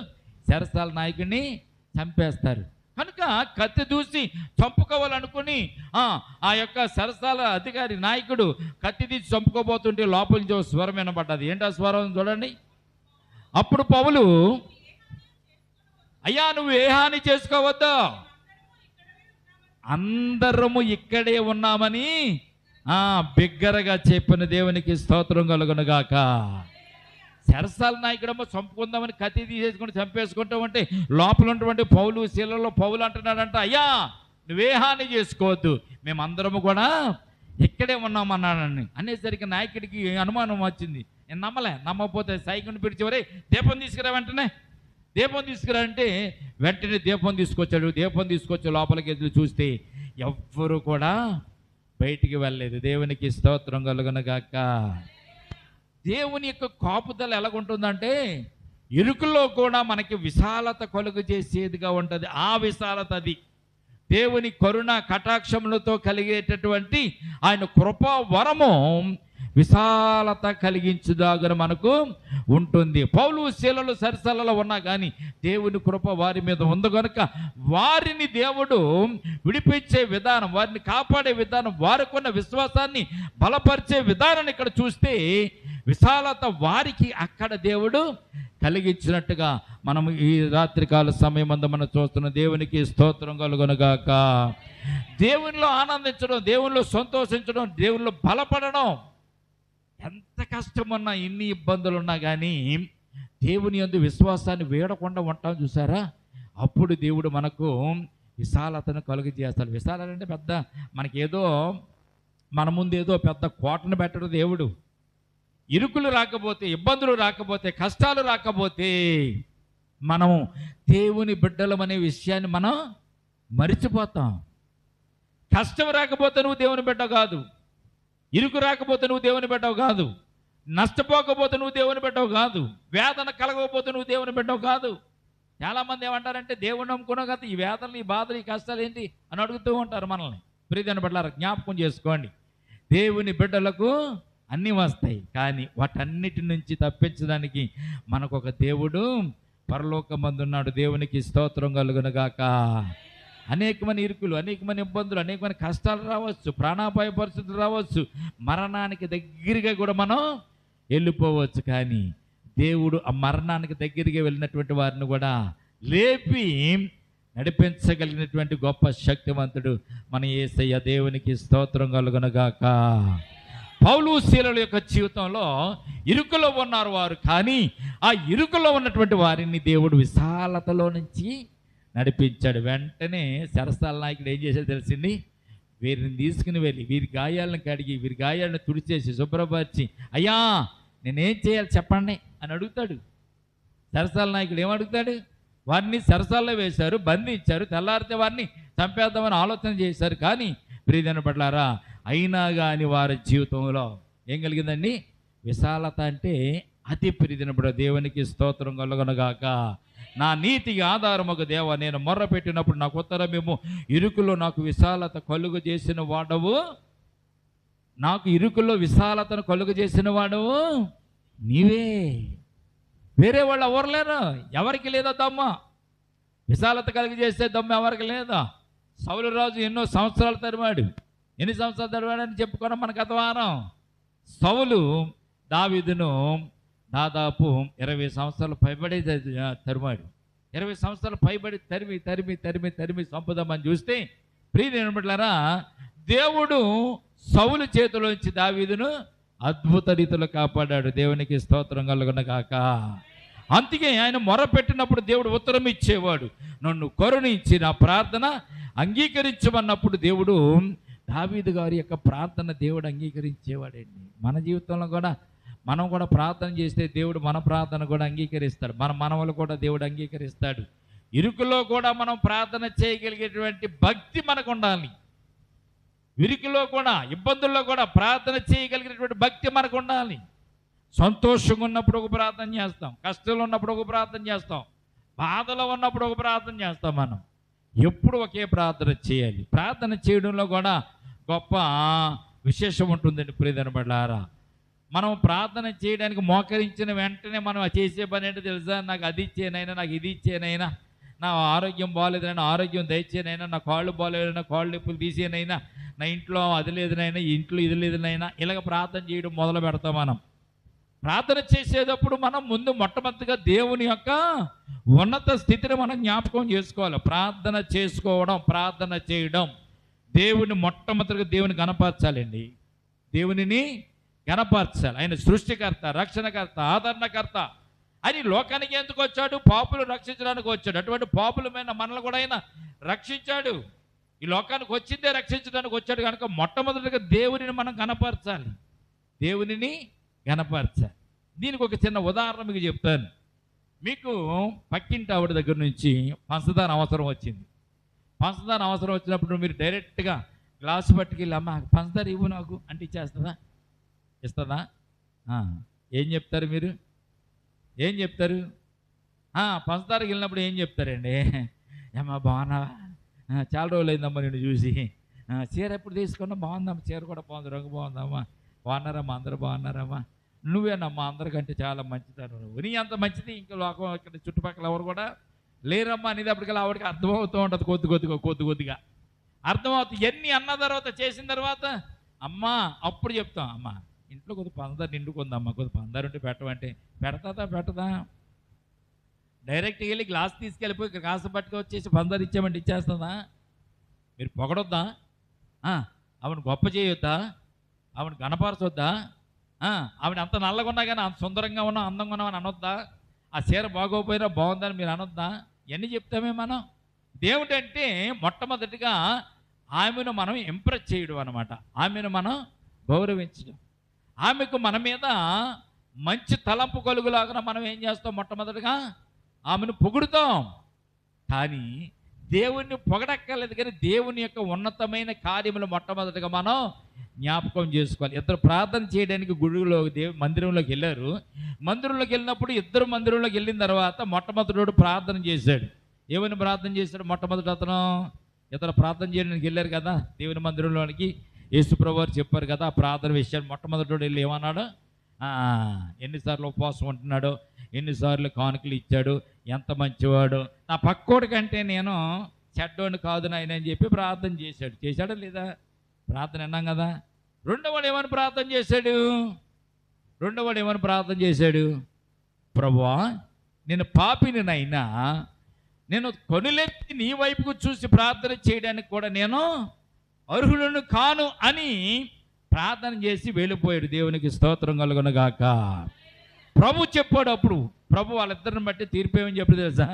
చెరసాల నాయకుడిని చంపేస్తారు. కనుక కత్తి దూసి చంపుకోవాలనుకుని ఆ యొక్క చెరసాల అధికారి నాయకుడు కత్తి తీసి చంపుకోబోతుంటే లోపల నుంచి స్వరం వినబడ్డది. ఏంటి ఆ స్వరం చూడండి. అప్పుడు పౌలు, అయ్యా నువ్వు ఏ హాని చేసుకోవద్దు, అందరము ఇక్కడే ఉన్నామని బిగ్గరగా చెప్పిన. దేవునికి స్తోత్రం కలుగునుగాక. చెరసాల నాయకుడేమో చంపుకుందామని కత్తి తీసేసుకుని చంపేసుకుంటామంటే లోపల ఉన్నటువంటి పౌలు శీలలో పౌలు అంటున్నాడంట, అయ్యా నువ్వే హాని చేసుకోవద్దు, మేమందరము కూడా ఇక్కడే ఉన్నామన్నాడని. అనేసరికి నాయకుడికి అనుమానం వచ్చింది. నేను నమ్మకపోతే సైకిల్ని పిలిచేవరే దీపం తీసుకురా, వెంటనే దీపం తీసుకురా అంటే వెంటనే దీపం తీసుకొచ్చాడు. దీపం తీసుకొచ్చి లోపలికి ఎదురు చూస్తే ఎవ్వరూ కూడా బయటికి వెళ్ళలేదు. దేవునికి స్తోత్రం కలుగునుగాక. దేవుని యొక్క కాపుదల ఎలాగుంటుందంటే ఇరుకుల్లో కూడా మనకి విశాలత కలుగు చేసేదిగా ఉంటుంది. ఆ విశాలత అది దేవుని కరుణ కటాక్షములతో కలిగేటటువంటి ఆయన కృపా వరము విశాలత కలిగించుదాగన మనకు ఉంటుంది. పౌలు శీలలు సరసలలో ఉన్నా కానీ దేవుని కృప వారి మీద ఉంది కనుక వారిని దేవుడు విడిపించే విధానం, వారిని కాపాడే విధానం, వారికున్న విశ్వాసాన్ని బలపరిచే విధానాన్ని ఇక్కడ చూస్తే విశాలత వారికి అక్కడ దేవుడు కలిగించినట్టుగా మనం ఈ రాత్రికాల సమయం అంతా మనం చూస్తున్న. దేవునికి స్తోత్రం కలుగునుగాక. దేవునిలో ఆనందించడం, దేవునిలో సంతోషించడం, దేవునిలో బలపడడం ఎంత కష్టమున్నా, ఎన్ని ఇబ్బందులు ఉన్నా కానీ దేవుని యందు విశ్వాసాన్ని వేడకుండా ఉంటాం చూసారా, అప్పుడు దేవుడు మనకు విశాలతను కలుగజేస్తాడు. విశాలత అంటే పెద్ద మనకేదో మన ముందు ఏదో పెద్ద కోటను పెట్టడు దేవుడు. ఇరుకులు రాకపోతే, ఇబ్బందులు రాకపోతే, కష్టాలు రాకపోతే మనం దేవుని బిడ్డలమనే విషయాన్ని మనం మరిచిపోతాం. కష్టం రాకపోతే నువ్వు దేవుని బిడ్డ కాదు, ఇరుకు రాకపోతే నువ్వు దేవుని బిడ్డవు కాదు, నష్టపోకపోతే నువ్వు దేవుని బిడ్డవు కాదు, వేదన కలగకపోతే నువ్వు దేవుని బిడ్డవు కాదు. చాలామంది ఏమంటారంటే దేవుని నమ్ముకున్నావు కదా, ఈ వేదనలు, ఈ బాధలు, ఈ కష్టాలు ఏంటి అని అడుగుతూ ఉంటారు మనల్ని. ప్రియమైన బిడ్డలారా, జ్ఞాపకం చేసుకోండి, దేవుని బిడ్డలకు అన్నీ వస్తాయి, కానీ వాటన్నిటి నుంచి తప్పించడానికి మనకు ఒక దేవుడు పరలోకమందున్నాడు. దేవునికి స్తోత్రం కలుగునుగాక. అనేకమైన ఇరుకులు, అనేకమైన ఇబ్బందులు, అనేకమైన కష్టాలు రావచ్చు, ప్రాణాపాయ పరిస్థితులు రావచ్చు, మరణానికి దగ్గరగా కూడా మనం వెళ్ళిపోవచ్చు. కానీ దేవుడు ఆ మరణానికి దగ్గరగా వెళ్ళినటువంటి వారిని కూడా లేపి నడిపించగలిగినటువంటి గొప్ప శక్తివంతుడు మన యేసయ్య. దేవునికి స్తోత్రం కలుగునుగాక. పౌలు శీలల యొక్క జీవితంలో ఇరుకులో ఉన్నారు వారు, కానీ ఆ ఇరుకులో ఉన్నటువంటి వారిని దేవుడు విశాలతలో నుంచి నడిపించాడు. వెంటనే చెరసాల నాయకుడు ఏం చేశాడో తెలిసింది, వీరిని తీసుకుని వెళ్ళి వీరి గాయాలను కడిగి వీరి గాయాలను తుడిచేసి శుభ్రపరిచి, అయ్యా నేనేం చేయాలి చెప్పండి అని అడుగుతాడు. సరసాల నాయకుడు ఏమడుగుతాడు? వారిని సరసాల్లో వేశారు, బంధించారు, తెల్లారితే వారిని చంపేద్దామని ఆలోచన చేశారు. కానీ ప్రియమైన పట్లారా, అయినా కానీ వారి జీవితంలో ఏం కలిగిందండి? విశాలత. అంటే అతి ప్రియమైన దేవునికి స్తోత్రం కలుగునుగాక. నా నీతికి ఆధారముకు దేవ, నేను మొర్ర పెట్టినప్పుడు నాకు ఉత్తరమేమో, ఇరుకులో నాకు విశాలత కలుగు చేసిన వాడవు, నాకు ఇరుకులో విశాలతను కలుగు చేసిన వాడవు నీవే. వేరే వాళ్ళు ఎవరు లేరు, ఎవరికి లేదా దమ్మ? విశాలత కలిగి చేసే దమ్మ ఎవరికి లేదా? సౌలు రాజు ఎన్నో సంవత్సరాలు తరిమాడు. ఎన్ని సంవత్సరాలు తరిమాడని చెప్పుకున్నాం మన గత వారం. సౌలు దావీదును దాదాపు 20 సంవత్సరాలు పైబడి తరిమాడు. 20 సంవత్సరాలు పైబడి తరిమి తరిమి తరిమి తరిమి చంపుదామని చూస్తే, ప్రియమైనట్లరా, దేవుడు సౌలు చేతిలోంచి దావీదును అద్భుత రీతిలో కాపాడాడు. దేవునికి స్తోత్రం కలుగునుగాక. అందుకే ఆయన మొరపెట్టినప్పుడు దేవుడు ఉత్తరం ఇచ్చేవాడు. నన్ను కరుణించి నా ప్రార్థన అంగీకరించమన్నప్పుడు దేవుడు దావీదు గారి యొక్క ప్రార్థన దేవుడు అంగీకరించేవాడండి. మన జీవితంలో కూడా మనం కూడా ప్రార్థన చేస్తే దేవుడు మన ప్రార్థన కూడా అంగీకరిస్తాడు. మన మనవలు కూడా దేవుడు అంగీకరిస్తాడు. ఇరుకులో కూడా మనం ప్రార్థన చేయగలిగేటువంటి భక్తి మనకు ఉండాలి. విరికిలో కూడా, ఇబ్బందుల్లో కూడా ప్రార్థన చేయగలిగినటువంటి భక్తి మనకు ఉండాలి. సంతోషంగా ఉన్నప్పుడు ఒక ప్రార్థన చేస్తాం, కష్టంలో ఉన్నప్పుడు ఒక ప్రార్థన చేస్తాం, బాధలో ఉన్నప్పుడు ఒక ప్రార్థన చేస్తాం. మనం ఎప్పుడు ఒకే ప్రార్థన చేయాలి. ప్రార్థన చేయడంలో కూడా గొప్ప విశేషం ఉంటుందండి ప్రియదనబడ్డారా. మనం ప్రార్థన చేయడానికి మోకరించిన వెంటనే మనం చేసే పని ఏంటో తెలుసా? నాకు అది ఇచ్చేనైనా, నాకు ఇది ఇచ్చేనైనా, నా ఆరోగ్యం బాగాలేదైనా ఆరోగ్యం దయచేనైనా, నా కాళ్ళు బాగాలేదైనా కాళ్ళు నొప్పులు తీసేనైనా, నా ఇంట్లో అది లేదనైనా ఇంట్లో ఇది లేదనైనా, ఇలాగ ప్రార్థన చేయడం మొదలు పెడతాం. మనం ప్రార్థన చేసేటప్పుడు మనం ముందు మొట్టమొదటిగా దేవుని యొక్క ఉన్నత స్థితిని మనం జ్ఞాపకం చేసుకోవాలి. ప్రార్థన చేసుకోవడం, ప్రార్థన చేయడం, దేవుని మొట్టమొదటిగా దేవుని గణపరచాలండి. దేవునిని గణపరచాలి. ఆయన సృష్టికర్త, రక్షణకర్త, ఆదరణకర్త అని లోకానికి ఎందుకు వచ్చాడు? పాపులు రక్షించడానికి వచ్చాడు. అటువంటి పాపులమైన మనల్ని కూడా ఆయన రక్షించాడు. ఈ లోకానికి వచ్చిందే రక్షించడానికి వచ్చాడు కనుక మొట్టమొదటిగా దేవునిని మనం గణపరచాలి, దేవునిని గణపరచాలి. దీనికి ఒక చిన్న ఉదాహరణ మీకు చెప్తాను. మీకు పక్కింటి ఆవిడ దగ్గర నుంచి పంచదార అవసరం వచ్చింది. పంచదార అవసరం వచ్చినప్పుడు మీరు డైరెక్ట్గా గ్లాసు పట్టుకెళ్ళి, అమ్మ పంచదార ఇవ్వు నాకు అంటే ఇచ్చేస్తుందా? ఇస్తుందా? ఏం చెప్తారు మీరు? ఏం చెప్తారు? పంచదారకి వెళ్ళినప్పుడు ఏం చెప్తారండి? ఏమ్మా బాగున్నావా? చాలా రోజులు అయిందమ్మా నేను చూసి. చీర ఎప్పుడు తీసుకున్నా? బాగుందమ్మా, చీర కూడా బాగుంది, రంగు బాగుందమ్మా. బాగున్నారమ్మా, అందరూ బాగున్నారమ్మా. నువ్వేనమ్మా అందరికంటే చాలా మంచిదారు, నీ అంత మంచిది ఇంకా లోకం ఇక్కడ చుట్టుపక్కల ఎవరు కూడా లేరమ్మా అనేది అప్పటికల్లా ఆవిడకి అర్థమవుతూ ఉంటుంది. కొద్ది కొద్దిగా అర్థమవుతుంది. ఎన్ని అన్న తర్వాత చేసిన తర్వాత అమ్మా అప్పుడు చెప్తాం, అమ్మ ఇంట్లో కొద్ది పంచదార నిండుకుందమ్మా, కొద్ది పంచదార ఉంటే పెట్టమంటే పెట్టదా? డైరెక్ట్గా వెళ్ళి గ్లాస్ తీసుకెళ్ళిపోయి గ్లాసు పట్టుకు వచ్చేసి పంచదార ఇచ్చామంటే ఇచ్చేస్తుందా? మీరు పొగడొద్దా? ఆవిడ గొప్ప చేయొద్దా? ఆవిడ గణపరచొద్దా? ఆవిడ అంత నల్లగా ఉన్నా కానీ అంత సుందరంగా ఉన్నా అందంగా ఉన్నామని అనొద్దా? ఆ చీర బాగోపోయినా బాగుందని మీరు అనొద్దా? ఇవన్నీ చెప్తామే మనం. దేవుడంటే మొట్టమొదటిగా ఆమెను మనం ఇంప్రెస్ చేయడం అనమాట. ఆమెను మనం గౌరవించడం, ఆమెకు మన మీద మంచి తలంపు కలుగులాగా మనం ఏం చేస్తాం? మొట్టమొదటిగా ఆమెను పొగుడుతాం. కానీ దేవుణ్ణి పొగడక్కర్లేదు, కానీ దేవుని యొక్క ఉన్నతమైన కార్యములు మొట్టమొదటిగా మనం జ్ఞాపకం చేసుకోవాలి. ఇద్దరు ప్రార్థన చేయడానికి గుడిలో మందిరంలోకి వెళ్ళారు. మందిరంలోకి వెళ్ళినప్పుడు ఇద్దరు మందిరంలోకి వెళ్ళిన తర్వాత మొట్టమొదటి ప్రార్థన చేశాడు. ఏమని ప్రార్థన చేశాడు? మొట్టమొదటి అతను ఇతరు ప్రార్థన చేయడానికి వెళ్ళారు కదా దేవుని మందిరంలోనికి. యేసుప్రభువు వారు చెప్పారు కదా ఆ ప్రార్థన విషయాన్ని. మొట్టమొదటి వెళ్ళి ఏమన్నాడు? ఎన్నిసార్లు ఉపవాసం ఉంటున్నాడు, ఎన్నిసార్లు కానుకలు ఇచ్చాడు, ఎంత మంచివాడు, నా పక్కోడి కంటే నేను చెడ్డోడిని కాదు నాయన అని చెప్పి ప్రార్థన చేశాడు. చేశాడా లేదా? ప్రార్థన విన్నాం కదా. రెండోవాడు ఏమని ప్రార్థన చేశాడు? ప్రభువా నేను పాపిని నైనా, నేను కొనులెత్తి నీ వైపుకు చూసి ప్రార్థన చేయడానికి కూడా నేను అర్హులను కాను అని ప్రార్థన చేసి వెళ్ళిపోయాడు. దేవునికి స్తోత్రం కలుగునుగాక. ప్రభు చెప్పాడు అప్పుడు. ప్రభు వాళ్ళిద్దరిని బట్టి తీర్పు ఏమని చెప్పాడు తెలుసా?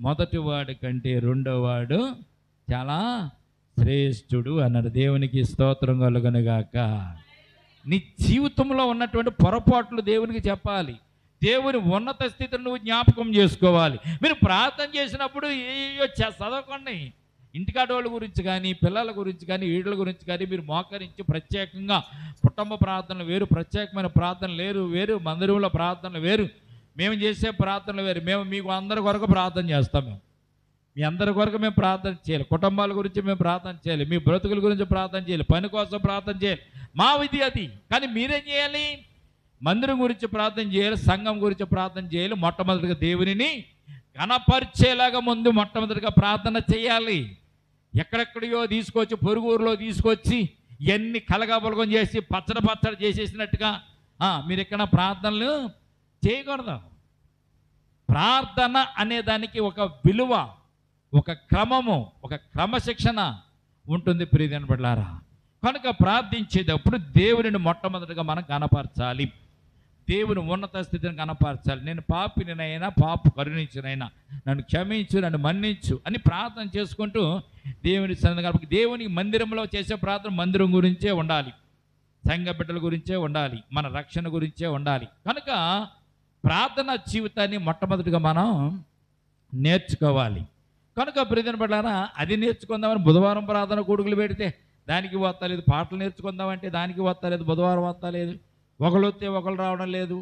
మొదటి వాడి కంటే రెండో వాడు చాలా శ్రేష్ఠుడు అన్నారు. దేవునికి స్తోత్రం కలుగునుగాక. నీ జీవితంలో ఉన్నటువంటి పొరపాట్లు దేవునికి చెప్పాలి. దేవుని ఉన్నత స్థితిని నువ్వు జ్ఞాపకం చేసుకోవాలి. మీరు ప్రార్థన చేసినప్పుడు ఏయో చదవకండి. ఇంటికాడ వాళ్ళ గురించి కానీ, పిల్లల గురించి కానీ, వీళ్ళ గురించి కానీ మీరు మోకరించి ప్రత్యేకంగా కుటుంబ ప్రార్థనలు వేరు, ప్రత్యేకమైన ప్రార్థనలు వేరు, మందిరంలో ప్రార్థనలు వేరు, మేము చేసే ప్రార్థనలు వేరు. మేము మీకు అందరి కొరకు ప్రార్థన చేస్తాం. మీ అందరి కొరకు మేము ప్రార్థన చేయాలి. కుటుంబాల గురించి మేము ప్రార్థన చేయాలి. మీ బ్రతుకుల గురించి ప్రార్థన చేయాలి. పని కోసం ప్రార్థన చేయాలి. మా విధి అది. కానీ మీరేం చేయాలి? మందిరం గురించి ప్రార్థన చేయాలి, సంఘం గురించి ప్రార్థన చేయాలి. మొట్టమొదటిగా దేవునిని కనపరిచేలాగా ముందు మొట్టమొదటిగా ప్రార్థన చేయాలి. ఎక్కడెక్కడియో తీసుకొచ్చి, పొరుగురులో తీసుకొచ్చి ఇవన్నీ కలగాబలగం చేసి పచ్చడి చేసేసినట్టుగా మీరు ఎక్కడ ప్రార్థనలు చేయకూడదు. ప్రార్థన అనేదానికి ఒక విలువ, ఒక క్రమము, ఒక క్రమశిక్షణ ఉంటుంది ప్రియమైన బిడ్డలారా. కనుక ప్రార్థించేటప్పుడు దేవునిని మొట్టమొదటిగా మనం కనపరచాలి. దేవుని ఉన్నత స్థితిని కనపరచాలి. నేను పాపినైనా, పాప కరుణించినైనా నన్ను క్షమించు, నన్ను మన్నించు అని ప్రార్థన చేసుకుంటూ దేవుని సన్నిధి కనుక దేవుని మందిరంలో చేసే ప్రార్థన మందిరం గురించే ఉండాలి, సంఘ బిడ్డల గురించే ఉండాలి, మన రక్షణ గురించే ఉండాలి. కనుక ప్రార్థన జీవితాన్ని మొట్టమొదటిగా మనం నేర్చుకోవాలి. కనుక ప్రియమైన బిడ్డలారా, అది నేర్చుకుందామని బుధవారం ప్రార్థన కూడుకులు పెడితే దానికి వస్తలేదు, పాటలు నేర్చుకుందామంటే దానికి వస్తలేదు, బుధవారం వస్తలేదు, ఒకళ్ళు వస్తే ఒకళ్ళు రావడం లేదు,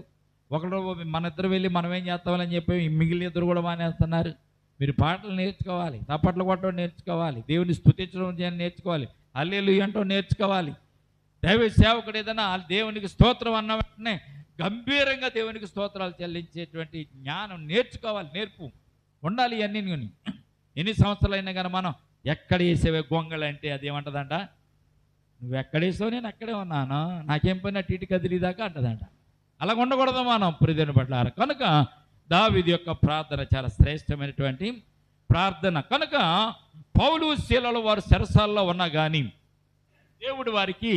ఒకళ్ళు మన ఇద్దరు వెళ్ళి మనం ఏం చేస్తామని చెప్పి మిగిలిన ఇద్దరు కూడా మానేస్తున్నారు. మీరు పాటలు నేర్చుకోవాలి, తప్పట్లు కొట్టడం నేర్చుకోవాలి, దేవుని స్తుతించడం నేర్చుకోవాలి, హల్లెలూయా అంటూ నేర్చుకోవాలి. దైవ సేవకుడు ఏదైనా దేవునికి స్తోత్రం అన్న వెంటనే గంభీరంగా దేవునికి స్తోత్రాలు చెల్లించేటువంటి జ్ఞానం నేర్చుకోవాలి, నేర్పు ఉండాలి. ఇవన్నీ ఎన్ని సంవత్సరాలైనా కానీ మనం ఎక్కడ వేసేవే గొంగళంటే అది ఏమంటదంట, నువ్వు ఎక్కడేసావు నేను అక్కడే ఉన్నాను, నాకేం పైన టీటి కదిలిదాకా అంటదంట. అలా ఉండకూడదు మనం ప్రియమైన బిడ్డలారా. కనుక దావీదు యొక్క ప్రార్థన చాలా శ్రేష్టమైనటువంటి ప్రార్థన. కనుక పౌలు శీలలు వారు చెరసాల్లో ఉన్నా కానీ దేవుడు వారికి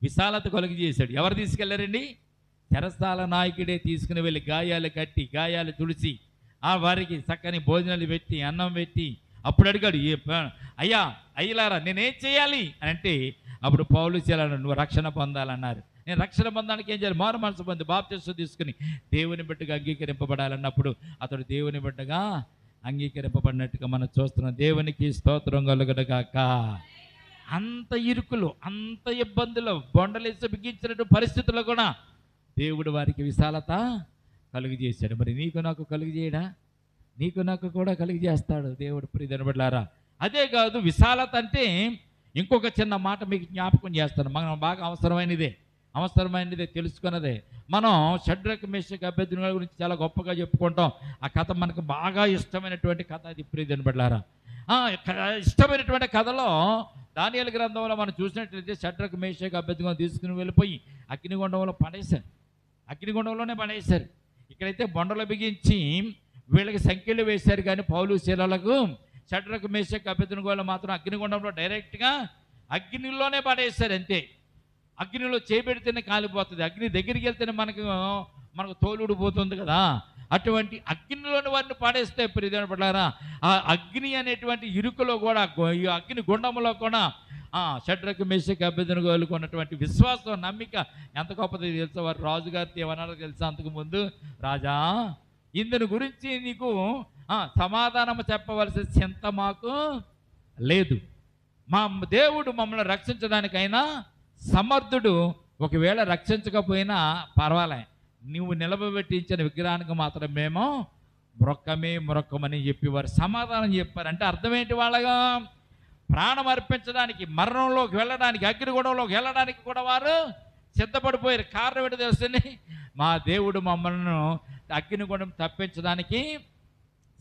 విశాలత కలుగజేశాడు. ఎవరు తీసుకెళ్లారండి? చెరసాల నాయకుడే తీసుకుని వెళ్ళి గాయాలు కట్టి, గాయాలు తుడిచి, వారికి చక్కని భోజనాలు పెట్టి, అన్నం పెట్టి, అప్పుడు అడిగాడు, అయ్యా అయ్యలారా నేనేం చేయాలి అని అంటే అప్పుడు పౌలు శీలలు నువ్వు రక్షణ పొందాలన్నారు. నేను రక్షణ పొందడానికి ఏం చేయాలి? మారు మనసు పొంది బాప్తిస్మం తీసుకుని దేవుని బిడ్డగా అంగీకరింపబడాలన్నప్పుడు అతడు దేవుని బిడ్డగా అంగీకరింపబడినట్టుగా మనం చూస్తున్నాం. దేవునికి స్తోత్రం కలుగునుగాక. అంత ఇరుకులు, అంత ఇబ్బందులు, బొండలేసి బిగించినట్టు పరిస్థితుల్లో కూడా దేవుడు వారికి విశాలత కలుగజేశాడు. మరి నీకు నాకు కలుగజేయడా? నీకు నాకు కూడా కలుగజేస్తాడు దేవుడు ప్రియమైన బిడ్డలారా. అదే కాదు, విశాలత అంటే ఇంకొక చిన్న మాట మీకు జ్ఞాపకం చేస్తాను. మనం బాగా అవసరమైనదే తెలుసుకున్నదే. మనం షడ్రక్ మేషక్ అబేద్నెగో గురించి చాలా గొప్పగా చెప్పుకుంటాం. ఆ కథ మనకు బాగా ఇష్టమైనటువంటి కథ అది ప్రియమైన బిడ్డలారా. ఇష్టమైనటువంటి కథలో దానియేలు గ్రంథంలో మనం చూసినట్లయితే షడ్రక్ మేషక్ అబేద్నెగో తీసుకుని వెళ్ళిపోయి అగ్నిగుండంలో పడేశారు. ఇక్కడైతే బొండలు బిగించి వీళ్ళకి సంఖ్యలు వేశారు, కానీ పౌలు శీలలకు షడ్రక్ మేషక్ అబేద్నెగోలు మాత్రం అగ్నిగుండంలో డైరెక్ట్గా అగ్నిలోనే పడేశారు. అంతే, అగ్నిలో చేపెడితేనే కాలిపోతుంది, అగ్ని దగ్గరికి వెళ్తేనే మనకు తోలుడిపోతుంది కదా. అటువంటి అగ్నిలోని వారిని పాడేస్తే ప్రియమైన బిడ్డలారా, ఆ అగ్ని అనేటువంటి ఇరుకులో కూడా, ఈ అగ్ని గుండంలో కూడా షడ్రక్ మేషక్ అబేద్నెగోలకు ఉన్నటువంటి విశ్వాసం, నమ్మిక ఎంత గొప్పది తెలుసా? వారు రాజుగారితో ఏమన్నారో తెలుసా? అంతకుముందు, రాజా ఇందుని గురించి నీకు సమాధానం చెప్పవలసిన చింత మాకు లేదు. మా దేవుడు మమ్మల్ని రక్షించడానికైనా సమర్థుడు. ఒకవేళ రక్షించకపోయినా పర్వాలే, నువ్వు నిలబెట్టించిన విగ్రహానికి మాత్రం మేము మొరక్కమని చెప్పి వారు సమాధానం చెప్పారు. అంటే అర్థం ఏంటి? వాళ్ళగా ప్రాణం అర్పించడానికి, మరణంలోకి వెళ్ళడానికి, అగ్నిగుండంలోకి వెళ్ళడానికి కూడా వారు సిద్ధపడిపోయారు. కారణం ఏంటో తెలుస్తుంది? మా దేవుడు మమ్మల్ని అగ్నిగుండం తప్పించడానికి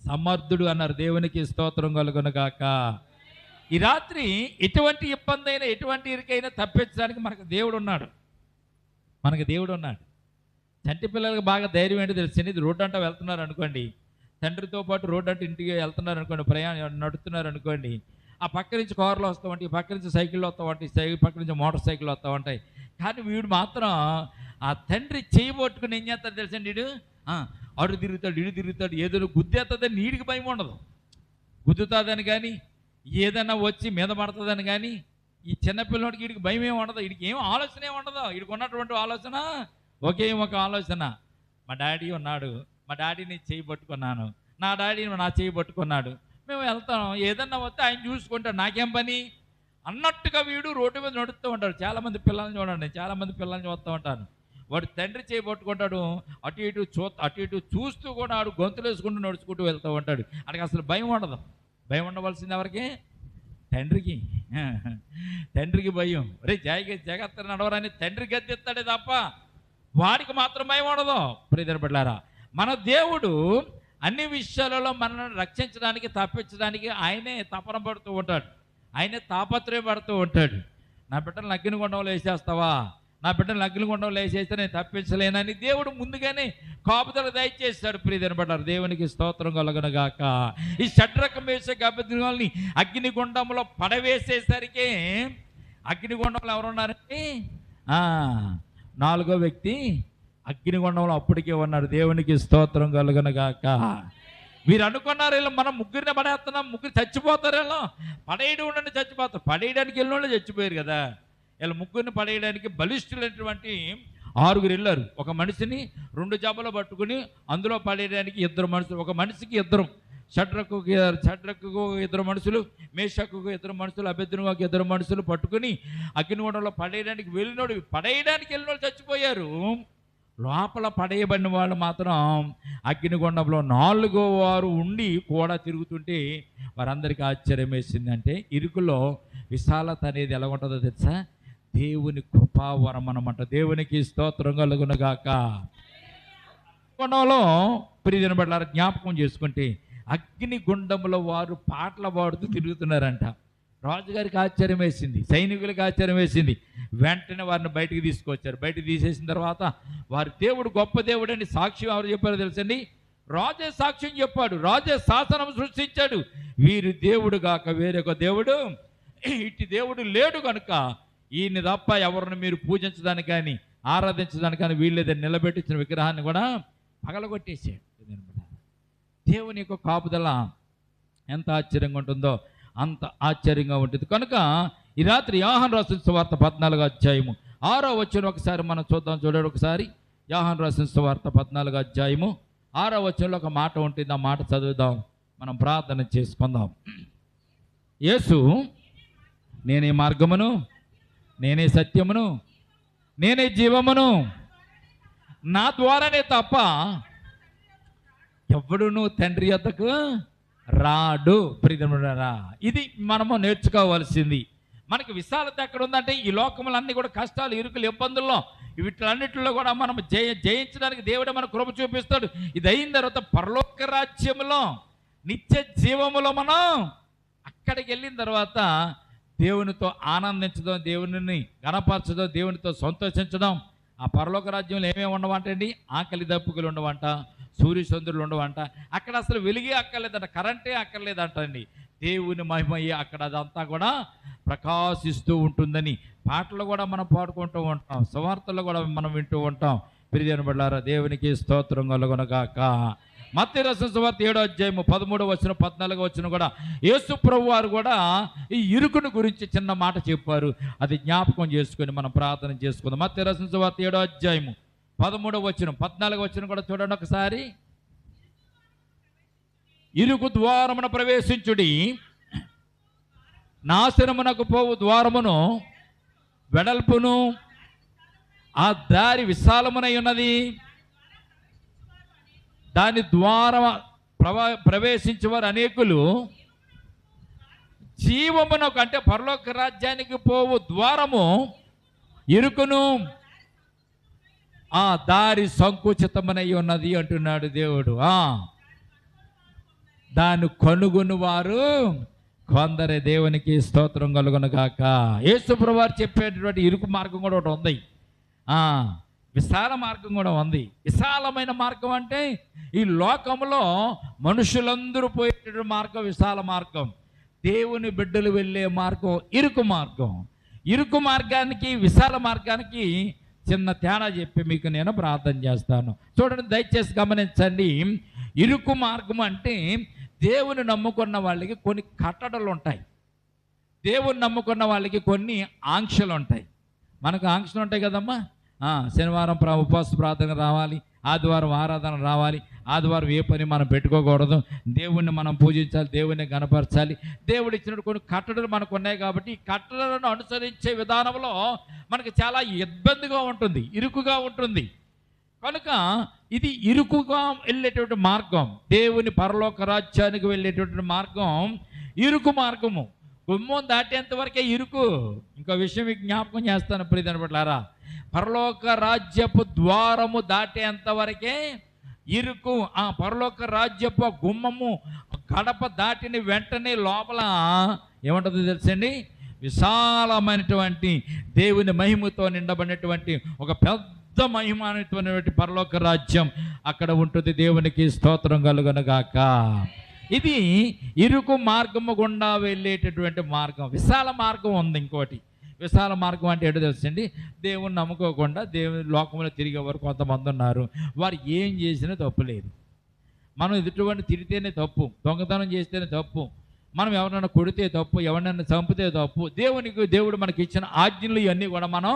సమర్థుడు అన్నారు. దేవునికి స్తోత్రం కలుగునుగాక. ఈ రాత్రి ఎటువంటి ఇబ్బంది అయినా, ఎటువంటి ఇరుకైనా తప్పించడానికి మనకు దేవుడు ఉన్నాడు. చంటి పిల్లలకు బాగా ధైర్యం ఏంటో తెలిసింది. ఇది రోడ్డు అంటూ వెళ్తున్నారు అనుకోండి, తండ్రితో పాటు రోడ్డు అంటే ఇంటికి వెళ్తున్నారు అనుకోండి, నడుస్తున్నారు అనుకోండి, ఆ పక్క నుంచి కార్లు వస్తూ ఉంటాయి, పక్క నుంచి సైకిళ్ళు వస్తూ ఉంటాయి, పక్క నుంచి మోటార్ సైకిల్ వస్తూ ఉంటాయి. కానీ వీడు మాత్రం ఆ తండ్రి చేయబట్టుకుని ఏం చేస్తాడు తెలుసండి? వీడు అడు తిరుగుతాడు, ఇడు తిరుగుతాడు, ఏదో గుద్దేస్తుందని నీడికి భయం ఉండదు. గుద్దుతాదని కానీ ఏదైనా వచ్చి మీద పడుతుందని. కానీ ఈ చిన్నపిల్లడికి వీడికి భయం ఏమి ఉండదు, వీడికి ఏం ఆలోచన ఏమి ఉండదు. వీడికి ఉన్నటువంటి ఆలోచన ఒకే ఒక ఆలోచన, మా డాడీ ఉన్నాడు, మా డాడీని చేయి పట్టుకున్నాను, నా డాడీని నా చేయి పట్టుకున్నాడు, మేము వెళ్తాం, ఏదన్నా వస్తే ఆయన చూసుకుంటాడు, నాకేం పని అన్నట్టుగా వీడు రోడ్డు మీద నడుస్తూ ఉంటాడు. చాలామంది పిల్లల్ని చూడండి, చాలామంది పిల్లల్ని చూస్తూ ఉంటాను, వాడు తండ్రి చేయి పట్టుకుంటాడు, అటు ఇటు చూస్తూ కూడా ఆడు గొంతులు వేసుకుంటూ నడుచుకుంటూ వెళ్తూ ఉంటాడు. అక్కడికి అసలు భయం ఉండదు. భయం ఉండవలసింది ఎవరికి? తండ్రికి. తండ్రికి భయం. రే జాగ్రత్త నడవరని తండ్రి గద్దెత్తాడే తప్ప వాడికి మాత్రం భయం ఉండదు. ప్రియమైన బిడ్డలారా, మన దేవుడు అన్ని విషయాలలో మనల్ని రక్షించడానికి, తప్పించడానికి ఆయనే తపన పడుతూ ఉంటాడు, ఆయనే తాపత్రయపడుతూ ఉంటాడు. నా బిడ్డను అగ్నిగుండంలో వేసేస్తావా, నా బిడ్డను అగ్నిగుండంలో వేసేస్తే నేను తప్పించలేనని దేవుడు ముందుగానే కాపుదల దయచేస్తాడు. ప్రియమైన బిడ్డలారా, దేవునికి స్తోత్రం కలుగునుగాక. ఈ షడ్రకం వేసే అభ్యర్థులని అగ్నిగుండంలో పడవేసేసరికి, అగ్నిగుండంలో ఎవరున్నారంటే నాలుగో వ్యక్తి అగ్నిగుండంలో అప్పటికే ఉన్నాడు. దేవునికి స్తోత్రం కలుగునుగాక. మీరు అనుకున్నారు వీళ్ళు మనం ముగ్గురిని పడేస్తున్నాం, ముగ్గురు చచ్చిపోతారు, వీళ్ళు పడేయడం ఉండండి చచ్చిపోతారు. పడేయడానికి వెళ్ళిన వాళ్ళు చచ్చిపోయారు కదా. వీళ్ళు ముగ్గురిని పడేయడానికి బలిష్ఠులైనటువంటి 6 వెళ్ళారు. ఒక మనిషిని 2 జబ్బలు పట్టుకుని అందులో పడేయడానికి 2 మనుషులు, ఒక మనిషికి 2, షడ్రకుకు 2 మనుషులు, మేషకుకు 2 మనుషులు, అబేద్నెగోకు 2 మనుషులు పట్టుకుని అగ్నిగుండంలో పడేయడానికి వెళ్ళినోడు, పడేయడానికి వెళ్ళినోడు చచ్చిపోయారు. లోపల పడేయబడిన వాళ్ళు మాత్రం అగ్నిగుండంలో 4వ వారు ఉండి కూడా తిరుగుతుంటే వారందరికీ ఆశ్చర్యం వేసింది. అంటే ఇరుకులో విశాలత అనేది ఎలా ఉంటుందో తెలుసా? దేవుని కృపావరం అన్నమాట. దేవునికి స్తోత్రం కలుగునుగాక. గుండంలో ప్రియమైన బిడ్డలారా, జ్ఞాపకం చేసుకుంటే అగ్నిగుండంలో వారు పాటలు పాడుతూ తిరుగుతున్నారంట. రాజుగారికి ఆశ్చర్యం వేసింది, సైనికులకు ఆశ్చర్యం వేసింది. వెంటనే వారిని బయటికి తీసుకొచ్చారు. బయటికి తీసేసిన తర్వాత వారి దేవుడు గొప్ప దేవుడు అని సాక్ష్యం ఎవరు చెప్పారో తెలుసండి? రాజే సాక్ష్యం చెప్పాడు, రాజే శాసనం సృష్టించాడు. వీరి దేవుడు కాక వేరొక దేవుడు, ఇట్టి దేవుడు లేడు కనుక ఈయన తప్ప ఎవరిని మీరు పూజించడానికి కానీ ఆరాధించడానికి కానీ వీళ్ళేదని నిలబెట్టించిన విగ్రహాన్ని కూడా పగలగొట్టేసాడు. దేవుని యొక్క కాపుదల ఎంత ఆశ్చర్యంగా ఉంటుందో అంత ఆశ్చర్యంగా ఉంటుంది. కనుక ఈ రాత్రి యోహాను రాసిన సువార్త 14వ అధ్యాయము 6వ వచనం ఒకసారి మనం చూద్దాం. చూడండి ఒకసారి. యోహాను రాసిన సువార్త 14వ అధ్యాయము 6వ వచనంలో ఒక మాట ఉంటుంది, ఆ మాట చదువుదాం, మనం ప్రార్థన చేసుకుందాం. యేసు, నేనే మార్గమును, నేనే సత్యమును, నేనే జీవమును, నా ద్వారానే తప్ప ఎవడును తండ్రి యొద్దకు రాడు. ప్రియములారా, ఇది మనము నేర్చుకోవాల్సింది. మనకి విశాలత ఎక్కడ ఉందంటే ఈ లోకములన్నీ కూడా కష్టాలు, ఇరుకులు, ఇబ్బందుల్లో వీటిలన్నిటిలో కూడా మనం జయించడానికి దేవుడే మన కృప చూపిస్తాడు. ఇది అయిన తర్వాత పరలోక రాజ్యములో నిత్య జీవములో మనం అక్కడికి వెళ్ళిన తర్వాత దేవునితో ఆనందించడం, దేవుని గణపరచడం, దేవునితో సంతోషించడం. ఆ పరలోక రాజ్యంలో ఏమేమి ఉండవంట అండి? ఆకలి దప్పుకులు ఉండవంట, సూర్యచంద్రులు ఉండవంట, అక్కడ అసలు వెలిగే అక్కర్లేదంట, కరెంటే అక్కర్లేదంట అండి. దేవుని మహిమయ్యి అక్కడ అదంతా కూడా ప్రకాశిస్తూ ఉంటుందని పాటలు కూడా మనం పాడుకుంటూ ఉంటాం, సువార్తలు కూడా మనం వింటూ ఉంటాం. ప్రియమైన బిడ్డలారా, దేవునికి స్తోత్రం కలుగునుగాక. మత్తయి రాసిన సువార్త 7వ అధ్యాయము 13వ వచనం 14వ వచనం కూడా యేసు ప్రభు వారు కూడా ఈ ఇరుకుని గురించి చిన్న మాట చెప్పారు. అది జ్ఞాపకం చేసుకొని మనం ప్రార్థన చేసుకుందాం. మత్తయి రాసిన సువార్త 7వ అధ్యాయము 13వ వచనం 14వ వచనం కూడా చూడండి ఒకసారి. ఇరుకు ద్వారమున ప్రవేశించుడి, నాశనమునకు పోవు ద్వారమును వెడల్పును ఆ దారి విశాలమునై ఉన్నది, దాని ద్వారా ప్రవేశించేవారు అనేకులు. జీవమునకు అంటే పరలోక రాజ్యానికి పోవు ద్వారము ఇరుకును, ఆ దారి సంకుచితమనై ఉన్నది అంటున్నాడు దేవుడు. దాన్ని కనుగొని వారు కొందరే. దేవునికి స్తోత్రం కలుగునుగాక. యేసు ప్రభువు వారు చెప్పేటటువంటి ఇరుకు మార్గం కూడా ఒకటి ఉంది, విశాల మార్గం కూడా ఉంది. విశాలమైన మార్గం అంటే ఈ లోకంలో మనుషులందరూ పోయేటటువంటి మార్గం విశాల మార్గం. దేవుని బిడ్డలు వెళ్ళే మార్గం ఇరుకు మార్గం. ఇరుకు మార్గానికి విశాల మార్గానికి చిన్న తేడా చెప్పి మీకు నేను ప్రార్థన చేస్తాను. చూడండి, దయచేసి గమనించండి. ఇరుకు మార్గం అంటే దేవుని నమ్ముకున్న వాళ్ళకి కొన్ని కట్టడలు ఉంటాయి. దేవుని నమ్ముకున్న వాళ్ళకి కొన్ని ఆంక్షలు ఉంటాయి. మనకు ఆంక్షలు ఉంటాయి కదమ్మా. శనివారం ఉపవాస ప్రార్థన రావాలి, ఆదివారం ఆరాధన రావాలి, ఆదివారం ఏ పని మనం పెట్టుకోకూడదు, దేవుణ్ణి మనం పూజించాలి, దేవుణ్ణి గణపరచాలి. దేవుడు ఇచ్చినట్టు కొన్ని కట్టడలు మనకు ఉన్నాయి కాబట్టి ఈ కట్టడలను అనుసరించే విధానంలో మనకు చాలా ఇబ్బందిగా ఉంటుంది, ఇరుకుగా ఉంటుంది. కనుక ఇది ఇరుకుగా వెళ్ళేటువంటి మార్గం, దేవుని పరలోక రాజ్యానికి వెళ్ళేటువంటి మార్గం ఇరుకు మార్గము. గుమ్మం దాటేంత వరకే ఇరుకు. ఇంకో విషయం మీకు జ్ఞాపకం చేస్తాను ప్రియమైన బిడ్డలారా, పరలోక రాజ్యపు ద్వారము దాటేంత వరకే ఇరుకు. ఆ పరలోక రాజ్యపు గుమ్మము గడప దాటిని వెంటనే లోపల ఏముంటుందో తెలుసండి, విశాలమైనటువంటి దేవుని మహిమతో నిండబడినటువంటి ఒక పెద్ద మహిమాన్వితమైనటువంటి పరలోక రాజ్యం అక్కడ ఉంటుంది. దేవునికి స్తోత్రం కలుగునుగాక. ఇది ఇరుకు మార్గము గుండా వెళ్ళేటటువంటి మార్గం. విశాల మార్గం ఉంది. ఇంకోటి విశాల మార్గం అంటే ఏంటో తెలుసండి, దేవుణ్ణి నమ్ముకోకుండా దేవుని లోకంలో తిరిగేవారు కొంతమంది ఉన్నారు. వారు ఏం చేసినా తప్పు లేదు. మనం ఎదుటివాడిని తిరిగితేనే తప్పు, దొంగతనం చేస్తేనే తప్పు, మనం ఎవరైనా కొడితే తప్పు, ఎవరినైనా చంపితే తప్పు. దేవుడు మనకి ఇచ్చిన ఆజ్ఞలు ఇవన్నీ కూడా మనం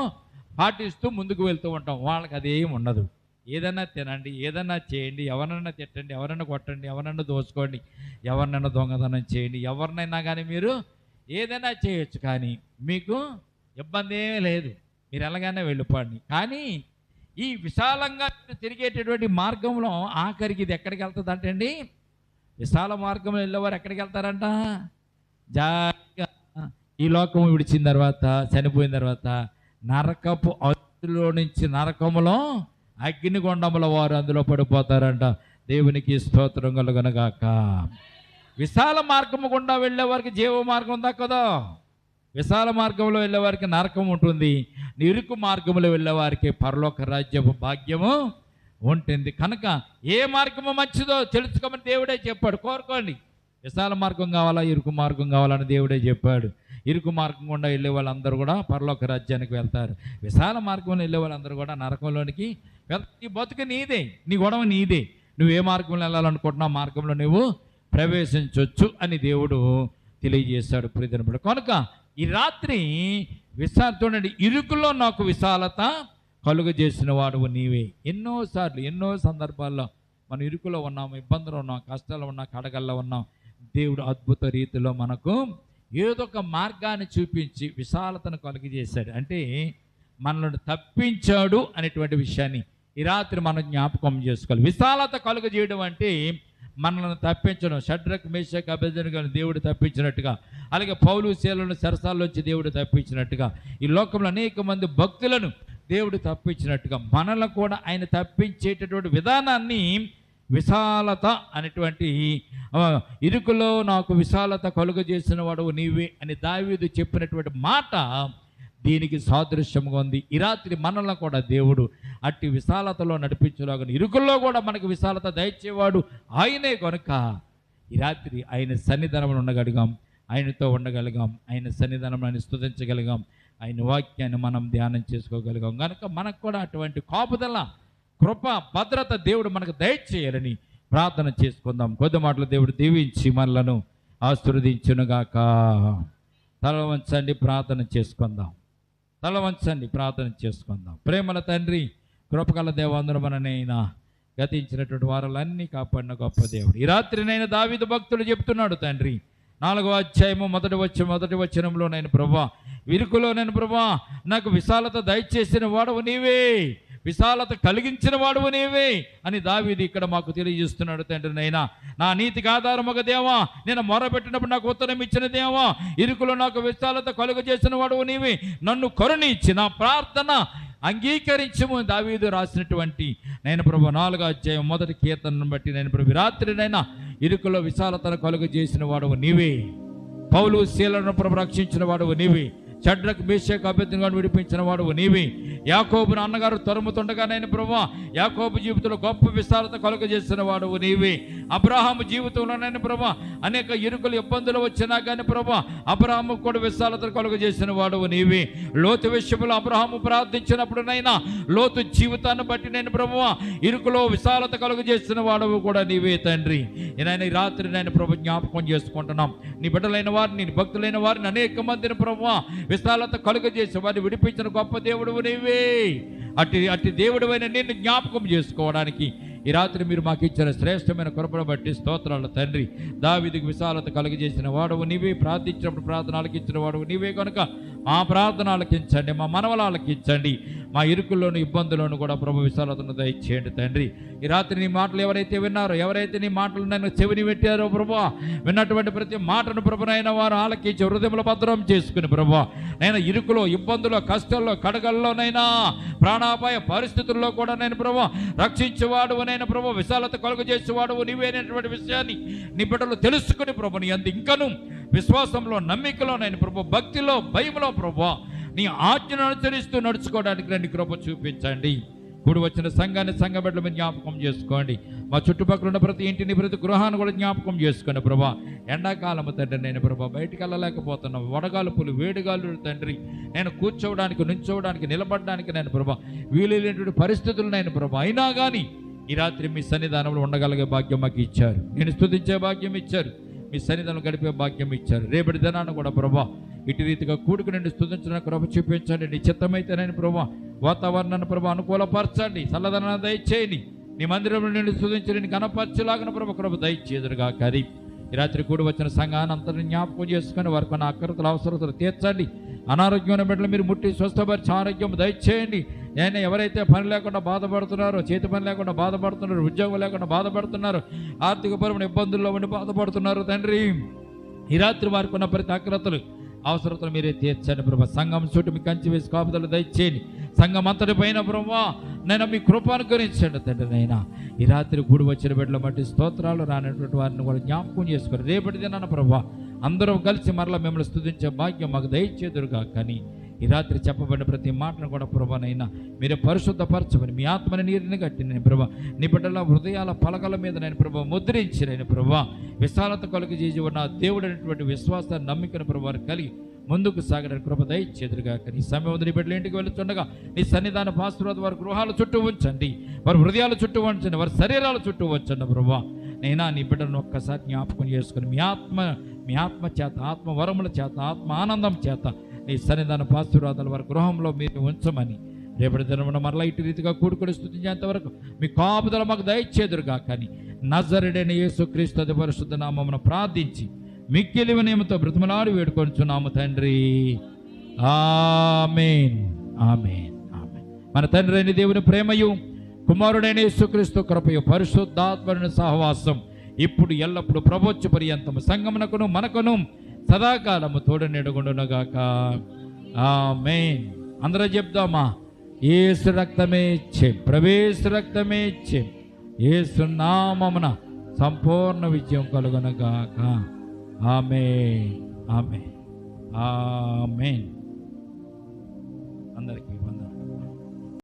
పాటిస్తూ ముందుకు వెళ్తూ ఉంటాం. వాళ్ళకి అదేం ఉండదు. ఏదైనా తినండి, ఏదైనా చేయండి, ఎవరినైనా తిట్టండి, ఎవరైనా కొట్టండి, ఎవరైనా దోచుకోండి, ఎవరినైనా దొంగతనం చేయండి, ఎవరినైనా కానీ మీరు ఏదైనా చేయొచ్చు, కానీ మీకు ఇబ్బంది ఏమీ లేదు, మీరు ఎలాగైనా వెళ్ళిపోండి. కానీ ఈ విశాలంగా తిరిగేటటువంటి మార్గంలో ఆఖరికి ఇది ఎక్కడికి వెళ్తుంది అంటే అండి, విశాల మార్గంలో వెళ్ళేవారు ఎక్కడికి వెళ్తారంట, జాగ్రత్తగా ఈ లోకం విడిచిన తర్వాత, చనిపోయిన తర్వాత నరకపు అందులో నుంచి నరకములో అగ్నిగుండముల వారు అందులో పడిపోతారంట. దేవునికి స్తోత్రం కలుగునుగాక. విశాల మార్గము గుండా వెళ్ళే వారికి జీవ మార్గం దక్కదు. విశాల మార్గంలో వెళ్ళేవారికి నరకం ఉంటుంది, ఇరుకు మార్గంలో వెళ్ళేవారికి పరలోక రాజ్యపు భాగ్యము ఉంటుంది. కనుక ఏ మార్గము మంచిదో తెలుసుకోమని దేవుడే చెప్పాడు. కోరుకోండి. విశాల మార్గం కావాలా, ఇరుకు మార్గం కావాలని దేవుడే చెప్పాడు. ఇరుకు మార్గం గుండా వెళ్ళే వాళ్ళందరూ కూడా పరలోక రాజ్యానికి వెళ్తారు. విశాల మార్గంలో వెళ్ళే వాళ్ళందరూ కూడా నరకంలోనికి వెళ్తారు. నీ బతుకు నీదే, నీ గొడవ నీదే. నువ్వు ఏ మార్గంలో వెళ్ళాలనుకుంటున్నావు మార్గంలో నువ్వు ప్రవేశించవచ్చు అని దేవుడు తెలియజేశాడు ప్రియమైన. కనుక ఈ రాత్రి చూడండి, ఇరుకులో నాకు విశాలత కలుగజేసిన వాడువు నీవే. ఎన్నోసార్లు ఎన్నో సందర్భాల్లో మనం ఇరుకులో ఉన్నాం, ఇబ్బందులు ఉన్నాం, కష్టాలు ఉన్నాం, కడగల్లో ఉన్నాం. దేవుడు అద్భుత రీతిలో మనకు ఏదో ఒక మార్గాన్ని చూపించి విశాలతను కలుగజేశాడు. అంటే మనల్ని తప్పించాడు అనేటువంటి విషయాన్ని ఈ రాత్రి మనం జ్ఞాపకం చేసుకోవాలి. విశాలత కలుగజేయడం అంటే మనల్ని తప్పించడం. షడ్రక్ మేషక్ అబేద్నెగోను దేవుడు తప్పించినట్టుగా, అలాగే పౌలు శీలను చెరసాల్లో వచ్చి దేవుడు తప్పించినట్టుగా, ఈ లోకంలో అనేక మంది భక్తులను దేవుడు తప్పించినట్టుగా మనల్ని కూడా ఆయన తప్పించేటటువంటి విధానాన్ని విశాలత అనేటువంటి, ఇరుకులో నాకు విశాలత కలుగజేసిన వాడు నీవే అని దావీదు చెప్పినటువంటి మాట దీనికి సాదృశ్యంగా ఉంది. ఈ రాత్రి మనల్ని కూడా దేవుడు అట్టి విశాలతలో నడిపించలాగా, ఇరుకుల్లో కూడా మనకు విశాలత దయచేవాడు ఆయనే. కనుక ఈ రాత్రి ఆయన సన్నిధానంలో ఉండగలిగాం, ఆయనతో ఉండగలిగాం, ఆయన సన్నిధానం స్తుతించగలిగాం, ఆయన వాక్యాన్ని మనం ధ్యానం చేసుకోగలిగాం. కనుక మనకు కూడా అటువంటి కాపుదల, కృప, భద్రత దేవుడు మనకు దయచేయాలని ప్రార్థన చేసుకుందాం. కొద్ది మాటలు దేవుడు దీవించి మనలను ఆశీర్వదించునుగాక. తల వంచండి, ప్రార్థన చేసుకుందాం. తల వంచండి, ప్రార్థన చేసుకుందాం. ప్రేమల తండ్రి, కృపగల దేవాంధ్ర మననైనా గతించినటువంటి వారాలన్నీ కాపాడిన గొప్ప దేవుడు. ఈ రాత్రినైనా దావీదు భక్తుడు చెప్తున్నాడు, తండ్రి 4వ అధ్యాయము మొదటి వచనంలో, నేను ప్రభువా ఇరుకులో నేను ప్రభువా నాకు విశాలత దయచేసిన వాడవు నీవే, విశాలత కలిగించిన వాడువు నీవే అని దావీదు ఇక్కడ మాకు తెలియజేస్తున్నాడు. తండ్రి నైనా నా నీతికి ఆధారముగా దేవా, నేను మొరపెట్టినప్పుడు నాకు ఉత్తరం ఇచ్చిన దేవా, ఇరుకులో నాకు విశాలత కలుగజేసిన వాడువు నీవే, నన్ను కరుణించి నా ప్రార్థన అంగీకరించము దావీదు రాసినటువంటి నేను ప్రభు 4వ అధ్యాయం మొదటి కీర్తనను బట్టి నేను ప్రభు రాత్రినైనా ఇరుకులో విశాలతను కలుగజేసిన వాడువు నీవే, పౌలు శీలను ప్రభు రక్షించిన వాడువు నీవే, షడ్రకు మేషకు అభ్యర్థిగా విడిపించిన వాడు నీవే. యాకోబును అన్నగారు తరుముతుండగా నేను ప్రభువా యాకోబు జీవితంలో గొప్ప విస్తారత కలుగజేసిన వాడు నీవే. అబ్రహాము జీవితంలో నేను ప్రభువా అనేక ఇరుకులు ఇబ్బందులు వచ్చినా కానీ ప్రభువా అబ్రహాము కూడా విశాలత కలుగజేసిన వాడు నీవే. లోతు విషయంలో అబ్రహాము ప్రార్థించినప్పుడునైనా లోతు జీవితాన్ని బట్టి నేను ప్రభువా ఇరుకులో విశాలత కలుగజేసిన వాడవు కూడా నీవే తండ్రి. నేను ఈ రాత్రి నేను ప్రభు జ్ఞాపకం చేసుకుంటున్నాం. నీ బిడ్డలైన వారిని నీ భక్తులైన వారిని అనేక మందిని ప్రభువా విశాలత కలుగజేసి వారిని విడిపించిన గొప్ప దేవుడు నీవే. అట్టి దేవుడివైన నిన్ను జ్ఞాపకం చేసుకోవడానికి ఈ రాత్రి మీరు మాకు ఇచ్చిన శ్రేష్టమైన కృపను బట్టి స్తోత్రాలు తండ్రి. దావీదుకు విశాలత కలుగజేసిన వాడవు నీవే. ప్రార్థించినప్పుడు ప్రార్థన ఆలకించిన వాడవు నీవే కనుక మా ప్రార్థన ఆలకించండి, మా మనవలు ఆలకించండి. మా ఇరుకుల్లోని ఇబ్బందులను కూడా ప్రభు విశాలతను దయచేయండి తండ్రి. ఈ రాత్రి నీ మాటలు ఎవరైతే విన్నారో, ఎవరైతే నీ మాటలు నన్ను చెవిని పెట్టారో ప్రభు, విన్నటువంటి ప్రతి మాటను ప్రభునైన వారు ఆలకించి హృదయంలో భద్రం చేసుకుని ప్రభు నేను ఇరుకులో ఇబ్బందుల్లో కష్టాల్లో కడగల్లోనైనా ప్రాణాపాయ పరిస్థితుల్లో కూడా నేను ప్రభు రక్షించేవాడు నేను ప్రభు విశాలత కలుగజేసేవాడు నీవేనటువంటి విషయాన్ని నీ బిడ్డలు తెలుసుకుని ప్రభు నీ అంత ఇంకను విశ్వాసంలో నమ్మికలో నేను ప్రభు భక్తిలో భయంలో ప్రభు నీ ఆజ్ఞను అనుసరిస్తూ నడుచుకోవడానికి రండి కృప చూపించండి. కూడి వచ్చిన సంఘాన్ని సంఘ బిడ్డలు మీరు జ్ఞాపకం చేసుకోండి. మా చుట్టుపక్కల ఉన్న ప్రతి ఇంటిని ప్రతి గృహాన్ని కూడా జ్ఞాపకం చేసుకోండి ప్రభా. ఎండాకాలము తండ్రి నేను ప్రభా బయటికి వెళ్ళలేకపోతున్నాం. వడగాలుపులు వేడిగాలు తండ్రి నేను కూర్చోవడానికి నుంచోవడానికి నిలబడడానికి నేను ప్రభా వీలైనటువంటి పరిస్థితులు నేను ప్రభా అయినా కానీ ఈ రాత్రి మీ సన్నిధానంలో ఉండగలిగే భాగ్యం మాకు ఇచ్చారు. నేను స్తుతించే భాగ్యం ఇచ్చారు. మీ సన్నిధానం గడిపే భాగ్యం ఇచ్చారు. రేపటి దినాన్ని కూడా ప్రభా ఇటు రీతిగా కూడుకు నుండి స్తుతించడానికి కృప చూపించండి. నీ చిత్తమైతేనని ప్రభా వాతావరణాన్ని ప్రభా అనుకూలపరచండి. చల్లదనాన్ని దయచేయండి. నీ మందిరంలో నుండి స్తుతించండి. కనపరచులాగిన ప్రభా కృప దయచేదురుగా కరి ఈ రాత్రి కూడి వచ్చిన సంఘాన్ని అంతని జ్ఞాపకం చేసుకొని వారికి నా అక్కరతలు అవసరతలు తీర్చండి. అనారోగ్యమైన బిడ్డలు మీరు ముట్టి స్వస్థపరిచి ఆరోగ్యం దయచేయండి. నేను ఎవరైతే పని లేకుండా బాధపడుతున్నారో, చేతి పని లేకుండా బాధపడుతున్నారో, ఉద్యోగం లేకుండా బాధపడుతున్నారో, ఆర్థిక పరమైన ఇబ్బందుల్లో ఉండి బాధపడుతున్నారు తండ్రి ఈ రాత్రి వారికి ఉన్న ప్రతి అక్రతలు అవసరతలు మీరే తీర్చండి ప్రభా. సంఘం చుట్టూ మీ కంచి వేసి కాపుదలు దయచేయండి. సంఘం అంతటి పైన ప్రభా నేను మీ కృపను గురించండి తండ్రి. నైనా ఈ రాత్రి కూడి వచ్చిన బిడ్డల బట్టి స్తోత్రాలు రానటువంటి వారిని కూడా జ్ఞాపకం చేసుకొని రేపటి దినాన ప్రభా అందరూ కలిసి మరలా మిమ్మల్ని స్తుతించే భాగ్యం మాకు దయచేదురుగా. కానీ ఈ రాత్రి చెప్పబడిన ప్రతి మాటను కూడా ప్రభానైనా మీరే పరిశుద్ధపరచమని మీ ఆత్మని నీరుని కట్టి నేను ప్రభా నీ బిడ్డల హృదయాల పలకల మీద నేను ప్రభా ముద్రించి నేను ప్రభా విశాలత కలుగజేసి ఉన్న దేవుడు అనేటువంటి విశ్వాసాన్ని నమ్మికను ప్రభా కలిగి ముందుకు సాగడానికి కృప దయచేదురుగా. ఈ సమయం నీ బిడ్డలు ఇంటికి వెళుతుండగా నీ సన్నిధాన ఆశీర్వాద వారి గృహాల చుట్టూ ఉంచండి, వారి హృదయాల చుట్టూ ఉంచండి, వారి శరీరాల చుట్టూ ఉంచండి ప్రభా. నైనా నీ బిడ్డలను ఒక్కసారి జ్ఞాపకం చేసుకుని మీ ఆత్మ చేత, ఆత్మ వరముల చేత, ఆత్మ ఆనందం చేత నీ సన్నిధాన ఆశీర్వాదాల వారి గృహంలో మీరు ఉంచమని రేపటి దినమున మరలా ఇటు రీతిగా కూడుకొని స్తుతించేంత వరకు మీ కాపుదల మాకు దయచేదురుగా. కానీ నజరేయుడైన యేసుక్రీస్తు అతి పరిశుద్ధ నామమున ప్రార్థించి మిక్కిలి వినయముతో బ్రతిమలాడి వేడుకొనుచున్నాము తండ్రి. ఆమేన్, ఆమేన్, ఆమేన్. మన తండ్రి అయిన దేవుని ప్రేమయు కుమారుడైన యేసుక్రీస్తు కృపయు పరిశుద్ధాత్మని సహవాసం ఇప్పుడు ఎల్లప్పుడు ప్రభోచ్చ పర్యంతము సంగమునకును మనకును సదాకాలము తోడు నెడుగుండునుగాక. ఆమేన్. అందరూ చెప్దామా? యేసు రక్తమే ఇచ్చేం, ప్రవేశ రక్తమే ఇచ్చేం, యేసు నామమున సంపూర్ణ విజయం కలుగునుగాక. ఆమేన్, ఆమేన్, ఆమేన్. అందరికీ